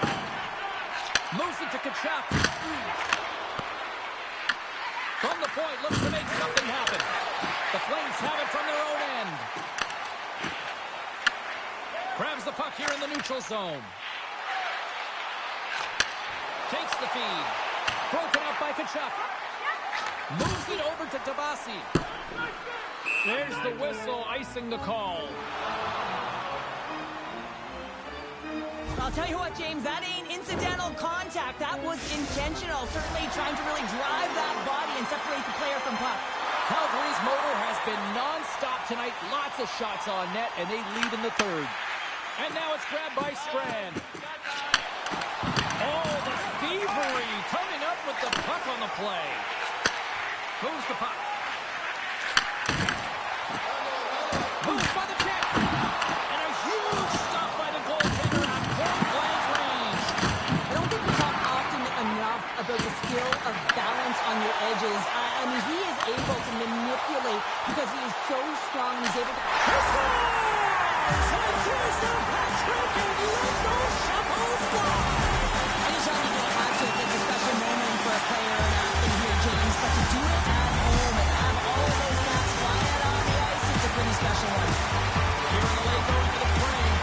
Moves it to Kachuk. From the point, looks to make something happen. The Flames have it from their own end. Grabs the puck here in the neutral zone. Takes the feed. Broken up by Kachuk. Moves it over to Tabasi. There's the whistle, icing the call. I'll tell you what, James, that ain't incidental contact. That was intentional. Certainly trying to really drive that body and separate the player from puck. Calgary's motor has been non-stop tonight. Lots of shots on net, and they lead in the third. And now it's grabbed by Strand. Oh, the thievery coming up with the puck on the play. Moves the puck. Moves by the check. And a huge stop by the goaltender at point-blank range. I don't think we talk often enough about the skill of balance on your edges. I mean, he is able to manipulate because he is so strong. He's able to... And here's the hat-trick, and let those shovels fly. Anytime you get a hat trick, it's a special moment for a player and athlete here, James. But to do it at home and have all of those bats flying out on the ice, it's a pretty special one. Here in the lane going to the frame.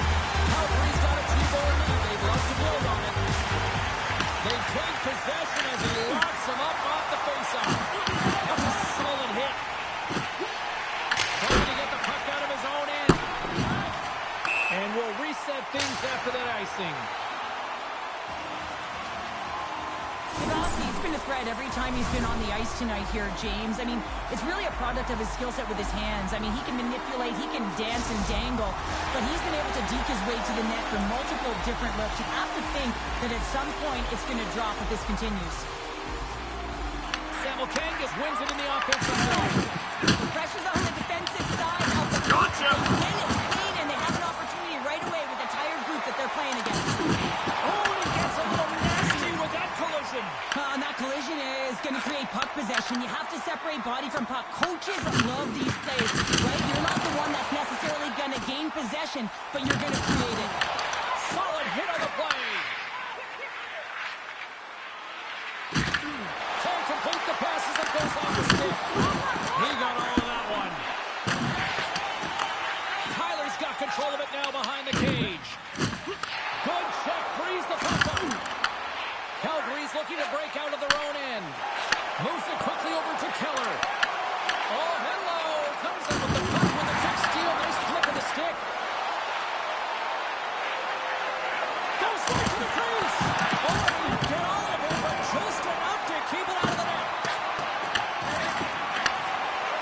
Calgary's got a T-ball lead. They'd love to build on it. They take possession as he locks him up off the faceoff. That's a solid hit. Trying to get the puck out of his own end. And we'll reset things after that icing. He's been a threat every time he's been on the ice tonight here, James. I mean, it's really a product of his skill set with his hands. I mean, he can manipulate, he can dance and dangle, but he's been able to deke his way to the net from multiple different looks. You have to think that at some point it's going to drop if this continues. Samuel Kangas wins it in the offensive zone. The pressure's on the defensive side of the puck. They win it clean, and they have an opportunity right away with the tired group that they're playing against. Oh, he gets a little nasty with that collision. And that collision is going to create puck possession. You have to separate body from puck. Coaches love these plays, right? You're not the one that's necessarily going to gain possession, but you're going to create it. Solid hit on the play. Can't complete the passes and goes off the stick. He got all of that one. Tyler's got control of it now behind the cage. Good check, frees the puck up. Calgary's looking to break out of their own end. Moves it quickly over to Keller. Oh, hello. Comes up with the puck with a quick steal. Nice flip of the stick. Goes right to the crease. Oh, he didn't get all of it, but just enough to keep it out of the net.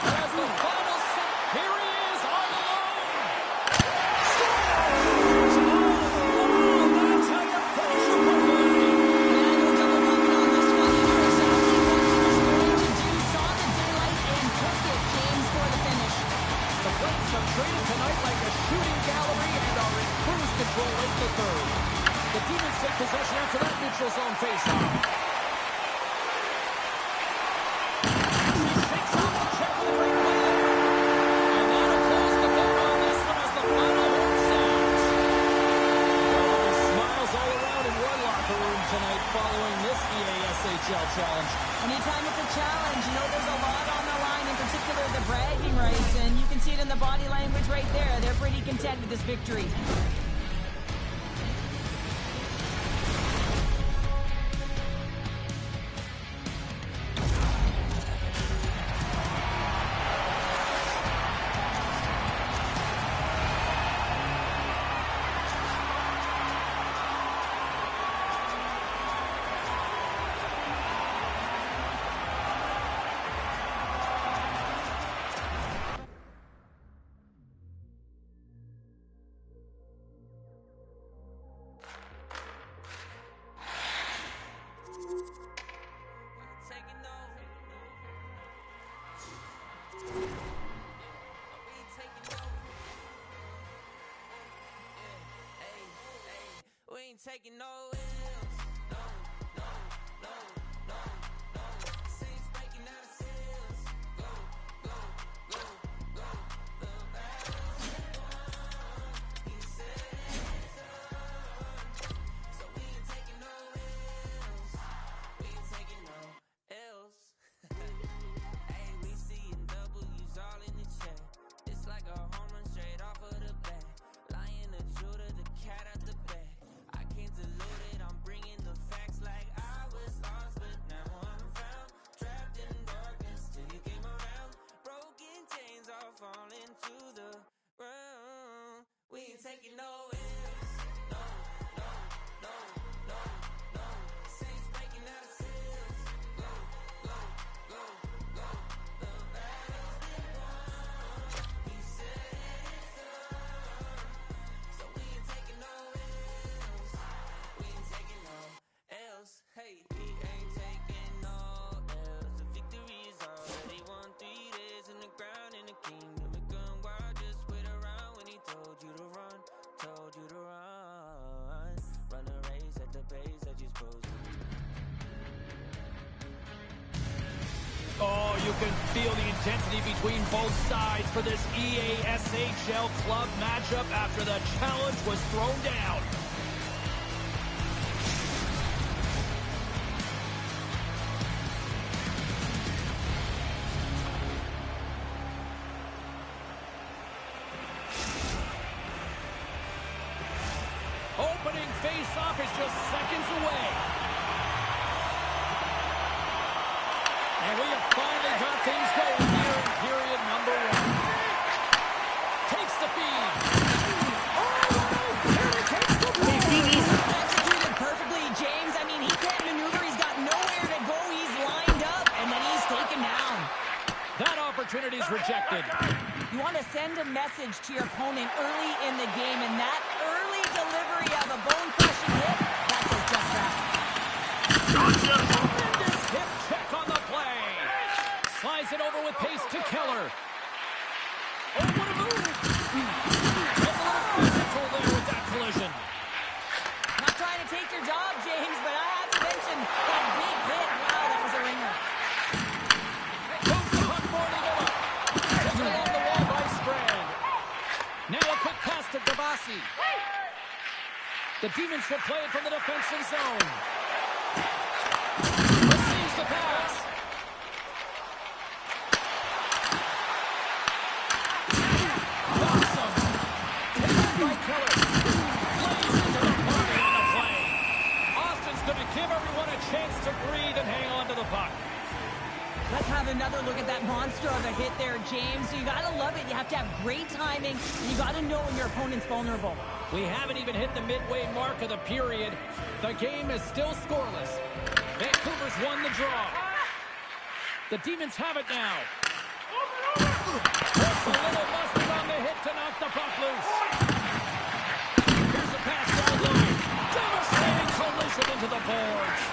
As the final set, here he is all alone. Scores! Oh, wow, that's how you finish a puck. Have traded tonight like a shooting gallery and are in cruise control late in the third. The Demons take possession after that neutral zone faceoff. He shakes off the check with a great play. And that'll close the book on this one as the final horn sounds. Well, there'll be smiles all around in one locker room tonight following this EASHL challenge. Anytime it's a challenge, you know there's a lot on the line, in particular the bragging rights, and you can see it in the body language right there. They're pretty content with this victory. Taking no L's, no, no, no, no, no. Saints breaking out of seals. Go, go, go, go. The battle's won. He said it's done. So we ain't taking no L's. We ain't taking no L's. Hey, we seeing W's all in the chat. It's like a home run straight off of the bat. Lion, the Judah, the cat out the bag. Deluded, I'm bringing the facts like I was lost, but now I'm found. Trapped in darkness till you came around. Broken chains all falling to the ground. We ain't taking no L's. No, no, no, no, no. Saints breaking out of seals. Go, go, go, go. The battle's been won. He said it's done. So we ain't taking no L's. We ain't taking no L's. Hey, we ain't taking no L's. The victory is already won. 3 days in the ground in the kingdom of gun. Why just wait around when he told you to run? Told you to run. Run a race at the pace that you're supposed to. Oh, you can feel the intensity between both sides for this EASHL club matchup after the challenge was thrown down. Opening face-off is just seconds away. And we have finally got things going here in period number 1. Takes the feed. Oh, here he takes the feed. Executed perfectly, James. I mean, he can't maneuver. He's got nowhere to go. He's lined up, and then he's taken down. That opportunity is rejected. You want to send a message to your opponent early in the game, and that early delivery of a bone-crushing hit, that does just that. Tremendous hip check on the play. Slides it over with pace to Keller. Oh, what a move. A little physical there with that collision. Not trying to take your job, James, but I have to mention that big hit. Wow, that was a ringer. Tabasi. The Demons will play it from the defensive zone. Receives the pass. Awesome. Taken by Keller. Plays into the party on the play. Austin's going to give everyone a chance to breathe and hang on to the puck. Let's have another look at that monster of a hit there, James. You gotta love it. You have to have great timing. You gotta know when your opponent's vulnerable. We haven't even hit the midway mark of the period. The game is still scoreless. Vancouver's won the draw. The Demons have it now. Puts a little mustard on the hit to knock the puck loose. Here's a pass down low. Devastating collision into the boards.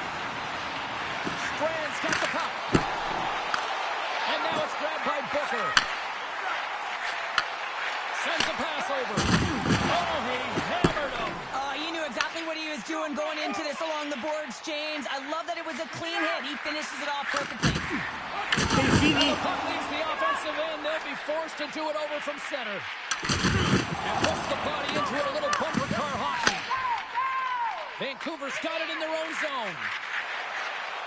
Strand's got the puck. And now it's grabbed by Booker. Sends the pass over. Oh, he hammered him. You knew exactly what he was doing going into this along the boards, James. I love that it was a clean hit. He finishes it off perfectly. The puck leaves the offensive end. They'll be forced to do it over from center. And puts the body into it, a little bumper car hockey. Vancouver's got it in their own zone.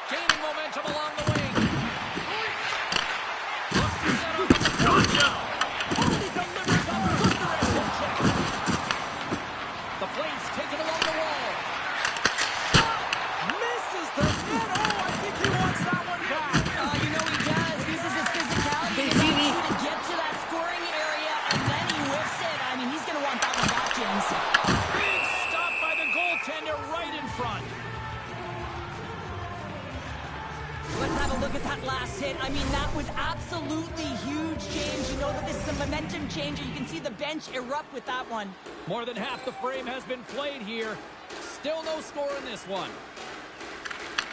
Gaining momentum along the wing. The Flames take it along the wall. Misses the net. Oh, I think he wants that one back. You know he does. Uses his physicality to get to that scoring area, and then he whiffs it. I mean, he's going to want that one back, James. Big stop by the goaltender right in front. Let's have a look at that last hit. I mean, that was absolutely huge, James. You know that this is a momentum changer. You can see the bench erupt with that one. More than half the frame has been played here. Still no score in this one.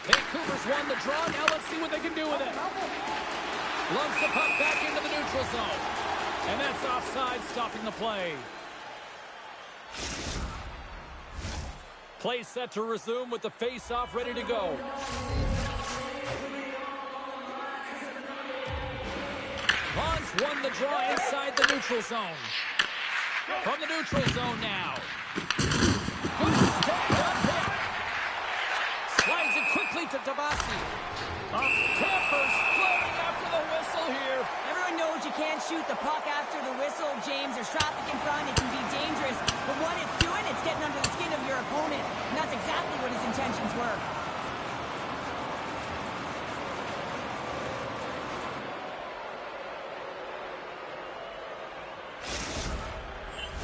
Vancouver's won the draw. Now let's see what they can do with it. Lumps the puck back into the neutral zone. And that's offside, stopping the play. Play set to resume with the face-off ready to go. Vaughn's won the draw inside the neutral zone. From the neutral zone now. Good stand-up hit. Slides it quickly to Tabasi. Off Tampers, floating after the whistle here. Everyone knows you can't shoot the puck after the whistle, James. There's traffic in front. It can be dangerous. But what it's doing, it's getting under the skin of your opponent. And that's exactly what his intentions were.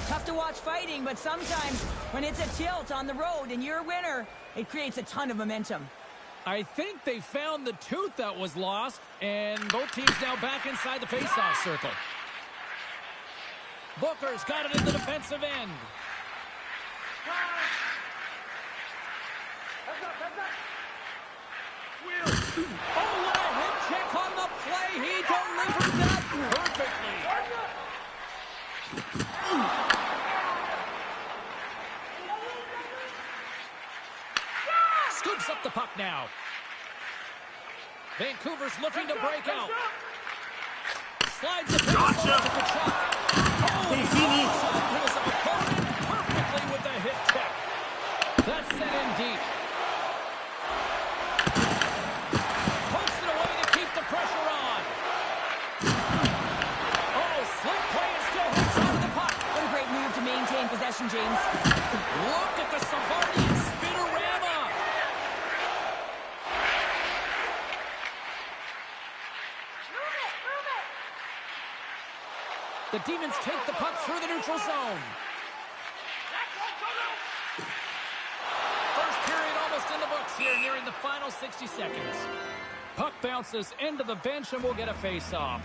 Tough to watch fighting, but sometimes when it's a tilt on the road and you're a winner, it creates a ton of momentum. I think they found the tooth that was lost, and both teams now back inside the face-off circle. Booker's got it in the defensive end. Oh, what a hip check on the play. He delivered that perfectly. Scoops up the puck now. Vancouver's looking to break out. Slides the pass over to Kachuk. Oh, he offside his opponent perfectly with the hip check. That's set in deep. Pokes it away to keep the pressure on. Oh, slick play and still hits out of the puck. What a great move to maintain possession, James. Look at the Savardian spinorama. The Demons take the puck through the neutral zone. First period almost in the books here, nearing the final 60 seconds. Puck bounces into the bench and we'll get a face-off.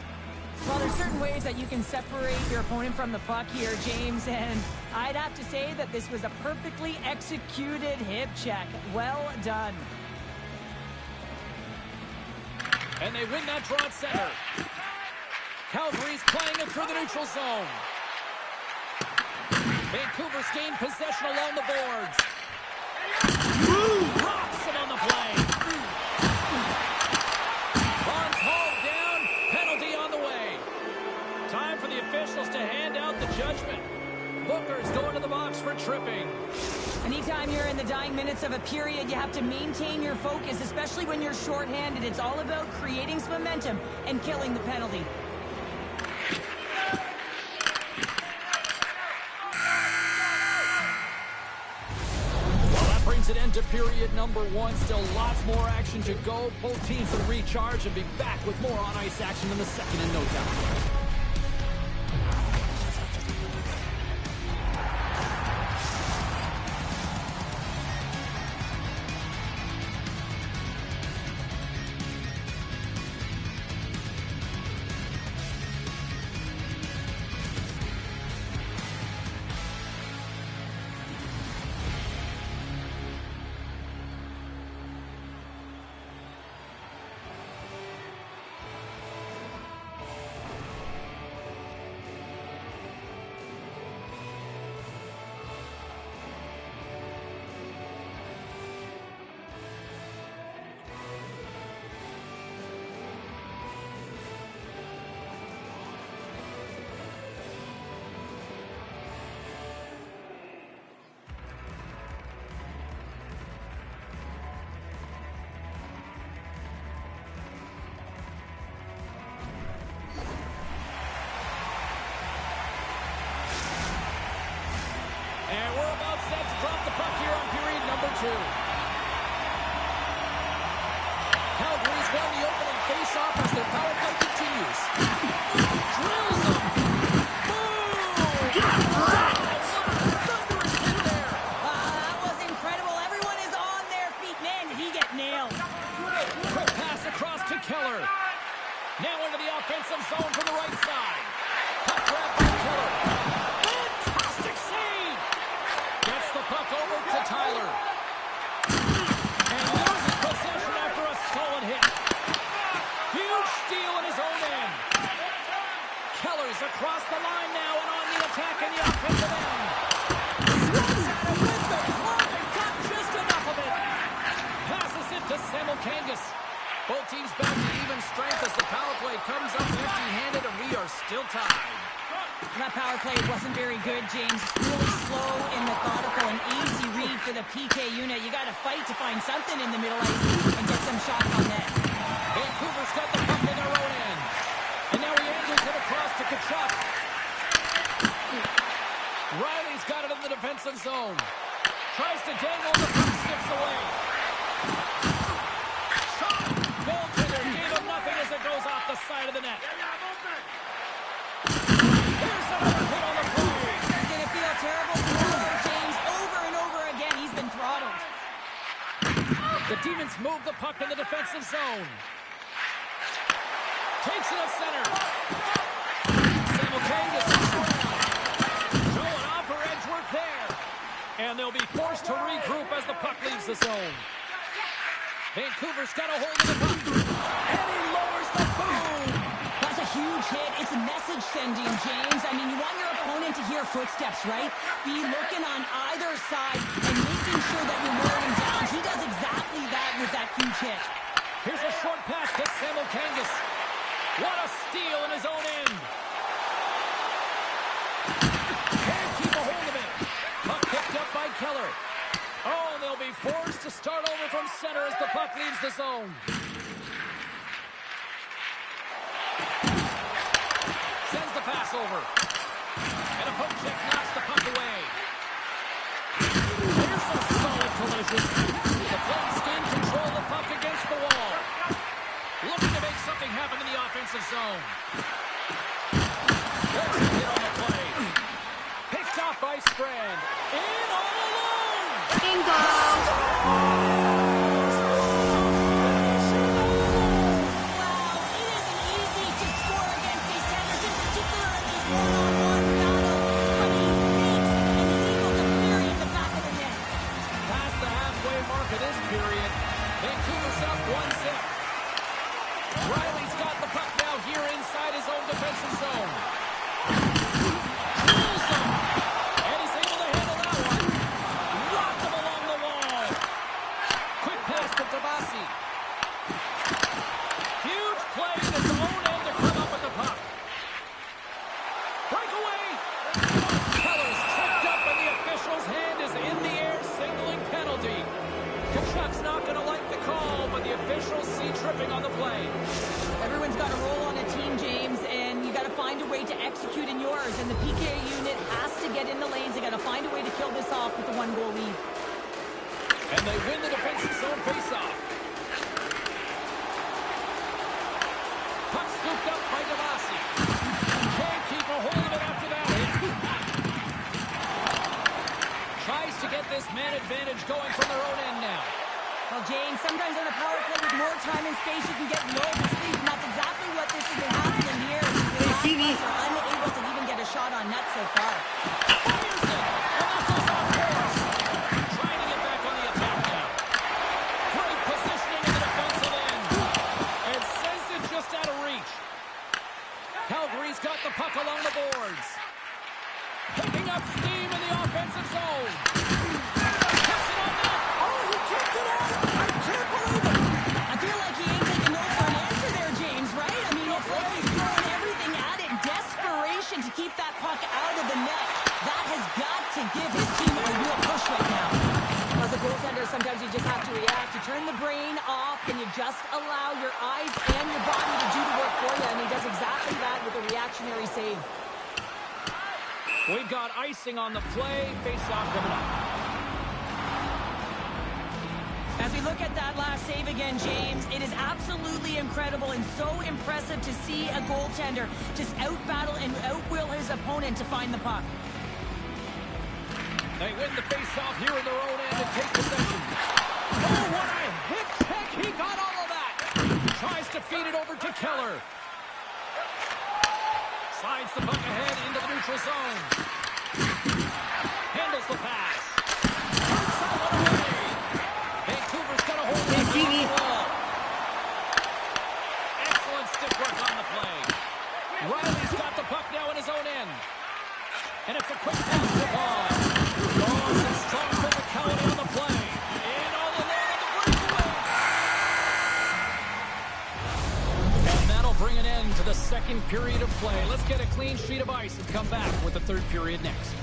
Well, there's certain ways that you can separate your opponent from the puck here, James, and I'd have to say that this was a perfectly executed hip check. Well done. And they win that draw at center. Calgary's playing it through the neutral zone. Vancouver's gained possession along the boards. Rocks him on the play. Vaughn's hauled down. Penalty on the way. Time for the officials to hand out the judgment. Booker's going to the box for tripping. Anytime you're in the dying minutes of a period, you have to maintain your focus, especially when you're shorthanded. It's all about creating some momentum and killing the penalty. Well, that brings an end to period number one. Still lots more action to go. Both teams will recharge and be back with more on-ice action in the second in no time. And we're about set to drop the puck here on period number two. Calgary's won the opening face-off as their power play continues. Drills them. Boom! Thunderous hit there. That was incredible. Everyone is on their feet. Man, did he get nailed. Quick pass across to Keller. Now into the offensive zone from the right side. Puck grab by Keller. Fantastic save! Gets the puck over to Tyler. And loses possession after a solid hit. Huge steal in his own end. Keller's across the line now and on the attack in the offensive end. Swats at it with the glove and got just enough of it. Passes it to Simultaneous. Both teams back to even strength as the power play comes up empty-handed and we are still tied. That power play wasn't very good, James. Really slow and methodical, an easy read for the PK unit. You got to fight to find something in the middle ice and get some shots on net. Vancouver's got the puck in their own end. And now he angles it across to Kachuk. Riley's got it in the defensive zone. Tries to dangle, the puck skips away. Shot! Goaltender gave him nothing as it goes off the side of the net. Here's another hit on the play. He's going to feel terrible tomorrow, James. Over and over again, he's been throttled. The Demons move the puck in the defensive zone. Takes it at center. Simultaneous around. Showing off her edge work there. And they'll be forced to regroup as the puck leaves the zone. Vancouver's got a hold of the puck. And he lowers the boom. That's a huge hit. It's message sending, James. I mean, you want your opponent to hear footsteps, right? Be looking on either side and making sure that you're wearing him down. He does exactly that with that huge hit. Here's a short pass to Simultaneous. What a steal in his own end. Can't keep a hold of it. Puck picked up by Keller. Oh, they'll be forced to start over from center as the puck leaves the zone. Sends the pass over. And a poke check knocks the puck away. Here's a solid collision. The Flames gain control of the puck against the wall. Looking to make something happen in the offensive zone. There's a hit on the play. Picked off by Strand. In all alone. Bingo! Period. Vancouver's up 1-0. Riley's got the puck now here inside his own defensive zone. Drills him. And he's able to handle that one. Chuck's not going to like the call, but the officials see tripping on the play. Everyone's got a role on a team, James, and you got to find a way to execute in yours. And the PK unit has to get in the lanes. They got to find a way to kill this off with the 1-goal lead. And they win the defensive zone faceoff. Puck scooped up by Devasi. Can't keep a hold of it after that hit. Tries to get this man advantage going from their own end now. Well, James, sometimes on a power play with more time and space, you can get more of a sleep, and that's exactly what this has been happening here. They're unable to even get a shot on net so far. Fires it, and that goes off course. Trying to get back on the attack now. Great positioning in the defensive end. And sends it just out of reach. Calgary's got the puck along the boards. Picking up steam in the offensive zone. Puts it on net. Oh, he kicked it out! I can't believe it! I feel like he ain't taking no for an answer there, James, right? I mean, it's like he's throwing everything at it. Desperation to keep that puck out of the net. That has got to give his team a real push right now. As a goaltender, sometimes you just have to react. You turn the brain off, and you just allow your eyes and your body to do the work for you, and he does exactly that with a reactionary save. We've got icing on the play. Face-off coming up. As we look at that last save again, James, it is absolutely incredible and so impressive to see a goaltender just out-battle and out-will his opponent to find the puck. They win the face-off here in their own end and take possession. Oh, what a hit check. He got all of that. Tries to feed it over to Keller. Slides the puck ahead into the neutral zone. Handles the pass. Turns that one away. Vancouver's got a hold of the wall. Excellent stick work on the play. Riley's got the puck now in his own end. And it's a quick pass to Vaughn. Oh, some strong physicality on the play. And all alone on the breakaway. And that'll bring an end to the second period of play. Let's get a clean sheet of ice and come back with the third period next.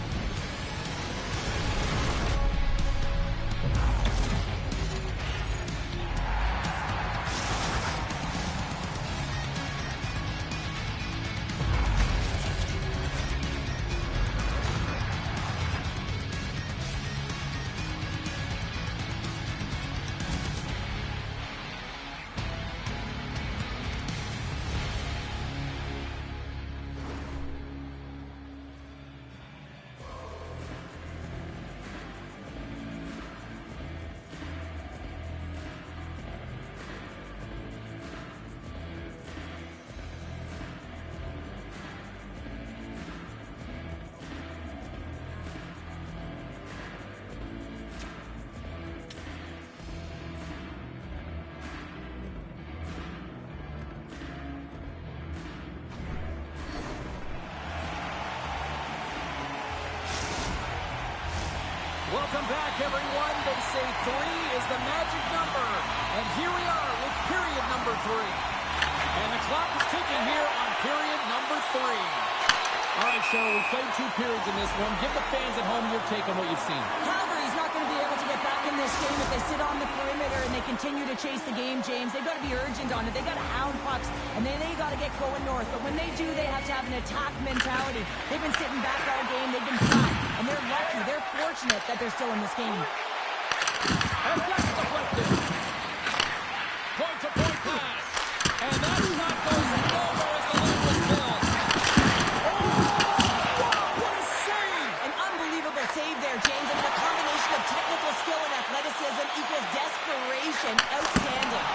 Welcome back, everyone. They say 3 is the magic number. And here we are with period number 3. And the clock is ticking here on period number 3. All right, Cheryl, we played 2 periods in this one. Give the fans at home your take on what you've seen. Calgary's not going to be able to get back in this game if they sit on the perimeter and they continue to chase the game, James. They've got to be urgent on it. They've got to hound pucks, and then they got to get going north. But when they do, they have to have an attack mentality. They've been sitting back all game. They've been flat, and they're lucky. They're fortunate that they're still in this game. And that's deflected. Point-to-point pass. And that shot goes nowhere as the lead was filled. Save there, James, and the combination of technical skill and athleticism equals desperation. Outstanding.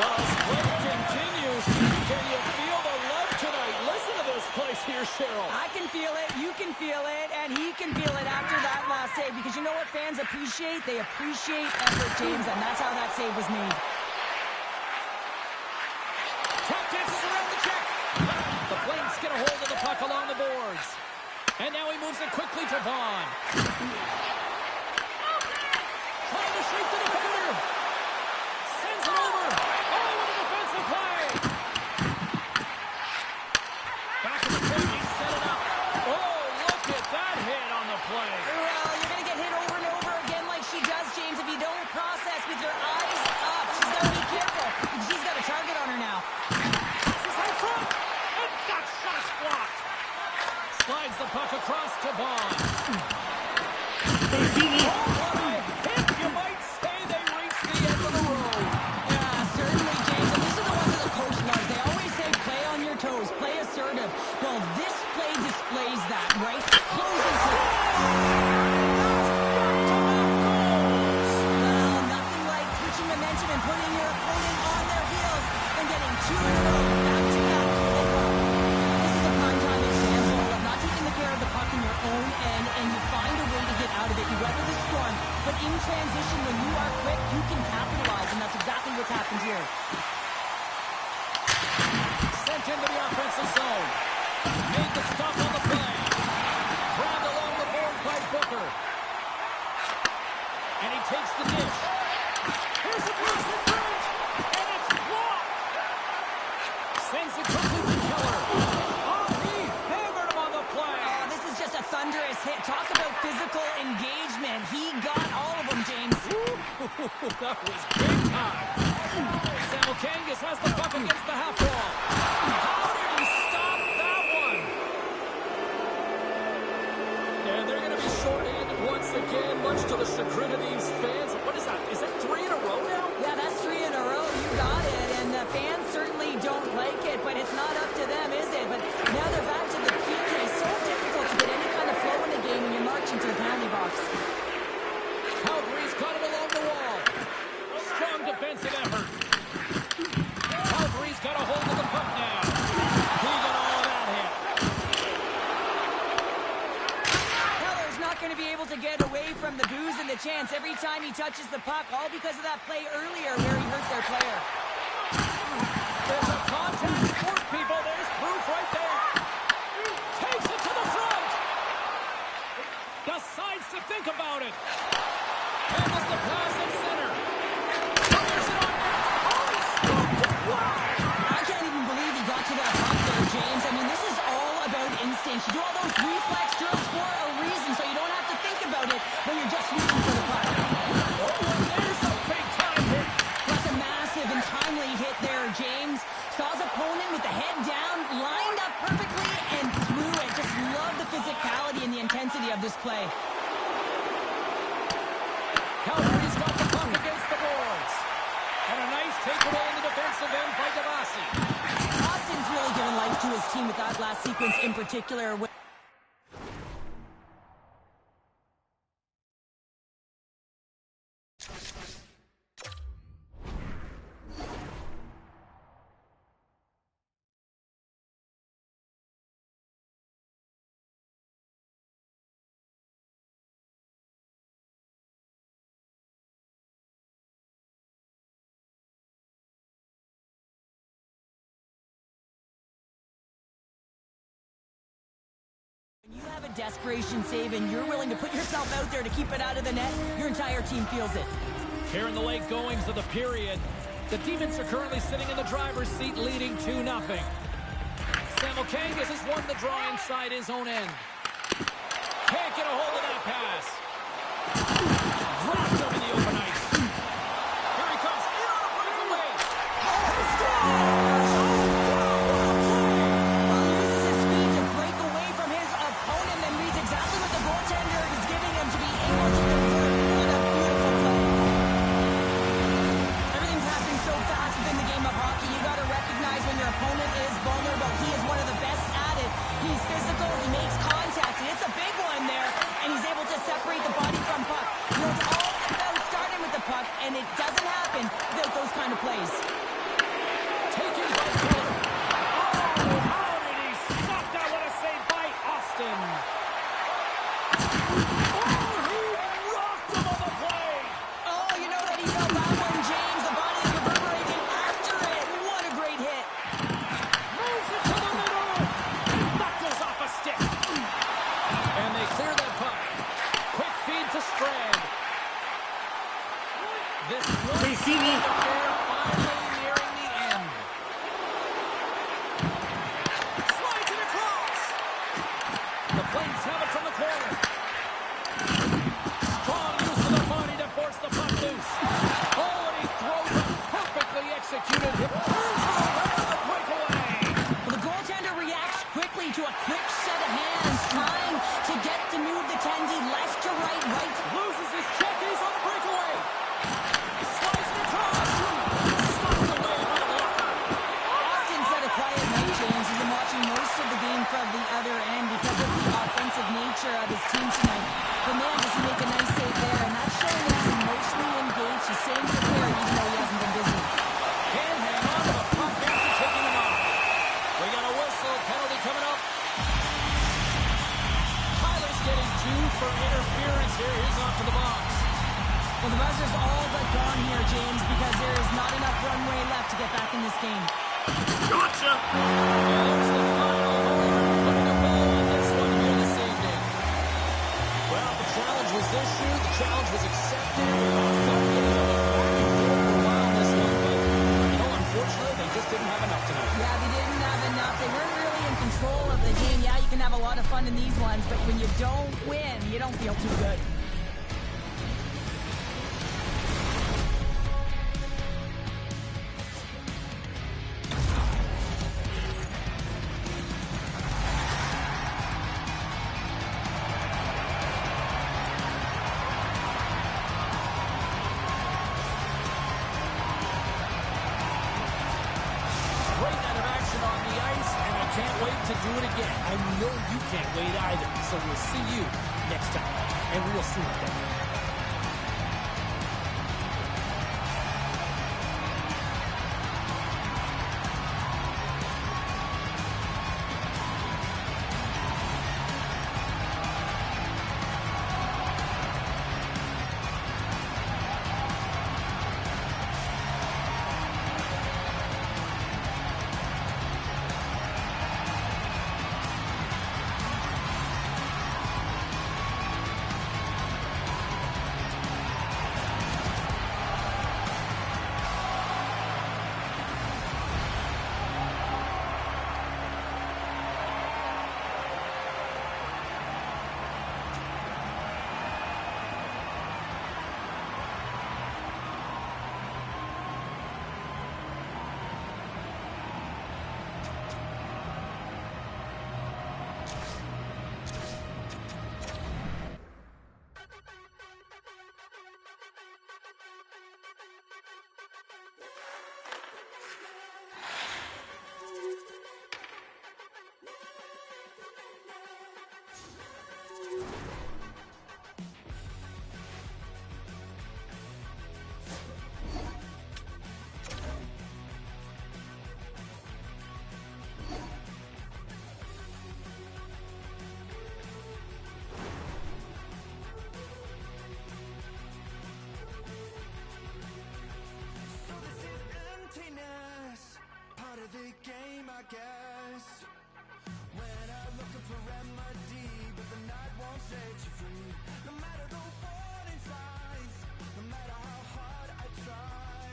Well, play continues. Can you feel the love tonight? Listen to this place here, Cheryl. I can feel it, you can feel it, and he can feel it after that last save, because you know what fans appreciate? They appreciate effort, James, and that's how that save was made. Tap dances around the check. The Flames get a hold of the puck along the boards. And now he moves it quickly to Vaughn. Trying to shape the defender. Sends it over. Oh, what a defensive play. Back to the point. He set it up. Oh, look at that hit on the play. Well, you're going to get hit over and over again like she does, James, if you don't process with your what a hit! You might say they reached the end of the road. Yeah, certainly, James. And these are the ones that the coach loves. They always say play on your toes, play assertive. Well, this play displays that, right? Closing play. Well, nothing like switching momentum and putting your opponent on their heels and getting 2 in a row, back-to-back. This is a prime-time example of not taking the care of the puck in your own end, and you find a way to get out of it. You weather the storm, but in transition, when you are quick, you can capitalize, and that's exactly what's happened here. Sent into the offensive zone. Made the stop on the play. Grabbed along the board by Booker. And he takes the dish. Here's a pass in front. And it's blocked. Sends it quickly to Keller. Oh, he hammered him on the play. Oh, this is just a thunderous hit. Talk about physical engagement. He got all of them, James. That was big time. Samuel Kangas has the puck against the half wall. How did he stop that one? And they're going to be short-handed once again, much to the chagrin of these fans. What is that? Is that 3 in a row now? Yeah, that's 3 in a row. You got it. And the fans certainly don't like it, but it's not up to them, is it? But now they're back to the PK. So difficult to get any kind of flow in the game when you're marching to the penalty box. Calgary's got it along the wall. Strong defensive effort. Calgary's got a hold of the puck now. He got all of that hit. Keller's not going to be able to get away from the booze and the chance every time he touches the puck, all because of that play earlier where he hurt their player. There's a contact sport, people. There's proof right there. Takes it to the front. Decides to think about it. Handles the pass at center. Fires it on net. Oh, he stopped it. Wow. I can't even believe he got to that puck there, James. I mean, this is all about instinct. You do all those reflex drills for a reason, so you don't have to think about it when you're just reaching for the puck. Oh, there's a big-time hit. That's a massive and timely hit there, James. Saw his opponent with the head down, lined up perfectly, and threw it. Just love the physicality and the intensity of this play. Calgary's got the puck against the boards. And a nice takeaway in the defensive end by Devasi. Austin's really given life to his team with that last sequence in particular. When you have a desperation save and you're willing to put yourself out there to keep it out of the net, your entire team feels it. Here in the late goings of the period, the Demons are currently sitting in the driver's seat leading 2-0. Samuel Kangas has won the draw inside his own end. Can't get a hold of that pass. Dropped him in the open ice. Here he comes in on a breakaway. Uses his speed to break away from his opponent and reads exactly what the goaltender is giving him to be able to convert. What a beautiful play. Everything's happening so fast within the game of hockey. You got to recognize when your opponent is vulnerable. He is one of the best at it. He's physical. He makes contact. And it's a big one there. And he's able to separate the body from puck. You know, it's all about starting with the puck, and it doesn't happen without those kind of plays. Taken by Keller. Oh, how did he stop that? What a save by Austin. Oh, he rocked him on the play. Oh, you know that he felt that one, James. The body is reverberating after it. What a great hit. Moves it to the middle. He knuckles off a stick. And they clear that puck. Quick feed to Strand. This one affair finally nearing the end. Slides it across. The Flames have it from the corner. Strong use of the body to force the puck loose. Oh, and he throws a perfectly executed hit. The breakaway. Well, the goaltender reacts quickly to a quick set of hands, trying to get to move the tendy left to right, right. Loses Well, the buzzer's all but gone here, James, because there is not enough runway left to get back in this game. Gotcha! There's the final horn, putting a bow on this one here this evening. Well, the challenge was this year. The challenge was accepted. Fun getting a bit back and forth for a while on this one, but, unfortunately, they just didn't have enough tonight. Yeah, they didn't have enough. They weren't really in control of the game. Yeah, you can have a lot of fun in these ones, but when you don't win, you don't feel too good. Great night of action on the ice, and I can't wait to do it again. I know you can't wait either. So we'll see you next time. And we'll see you then. So this is emptiness, part of the game, I guess. When I'm looking for remedy, but the night won't set you free. No matter the warning signs, no matter how hard I try,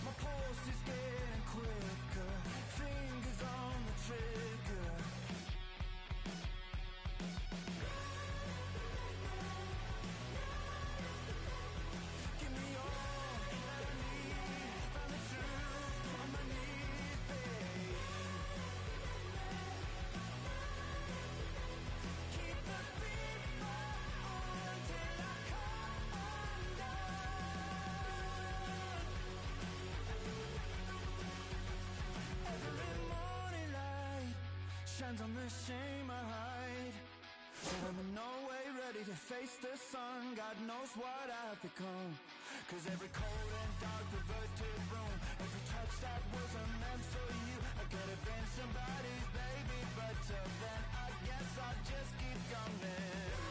my pulse is getting quicker, fingers on the trigger. Give me all that I need, find the truth on my knees, babe. Keep the beat on till I come undone. Every morning light shines on the shame I hide. But I'm in no way ready to face the sun. God knows what I've become. Cause every cold and dark perverted room, every touch that wasn't meant for you, I could have been somebody's baby, but till then I guess I'll just keep coming.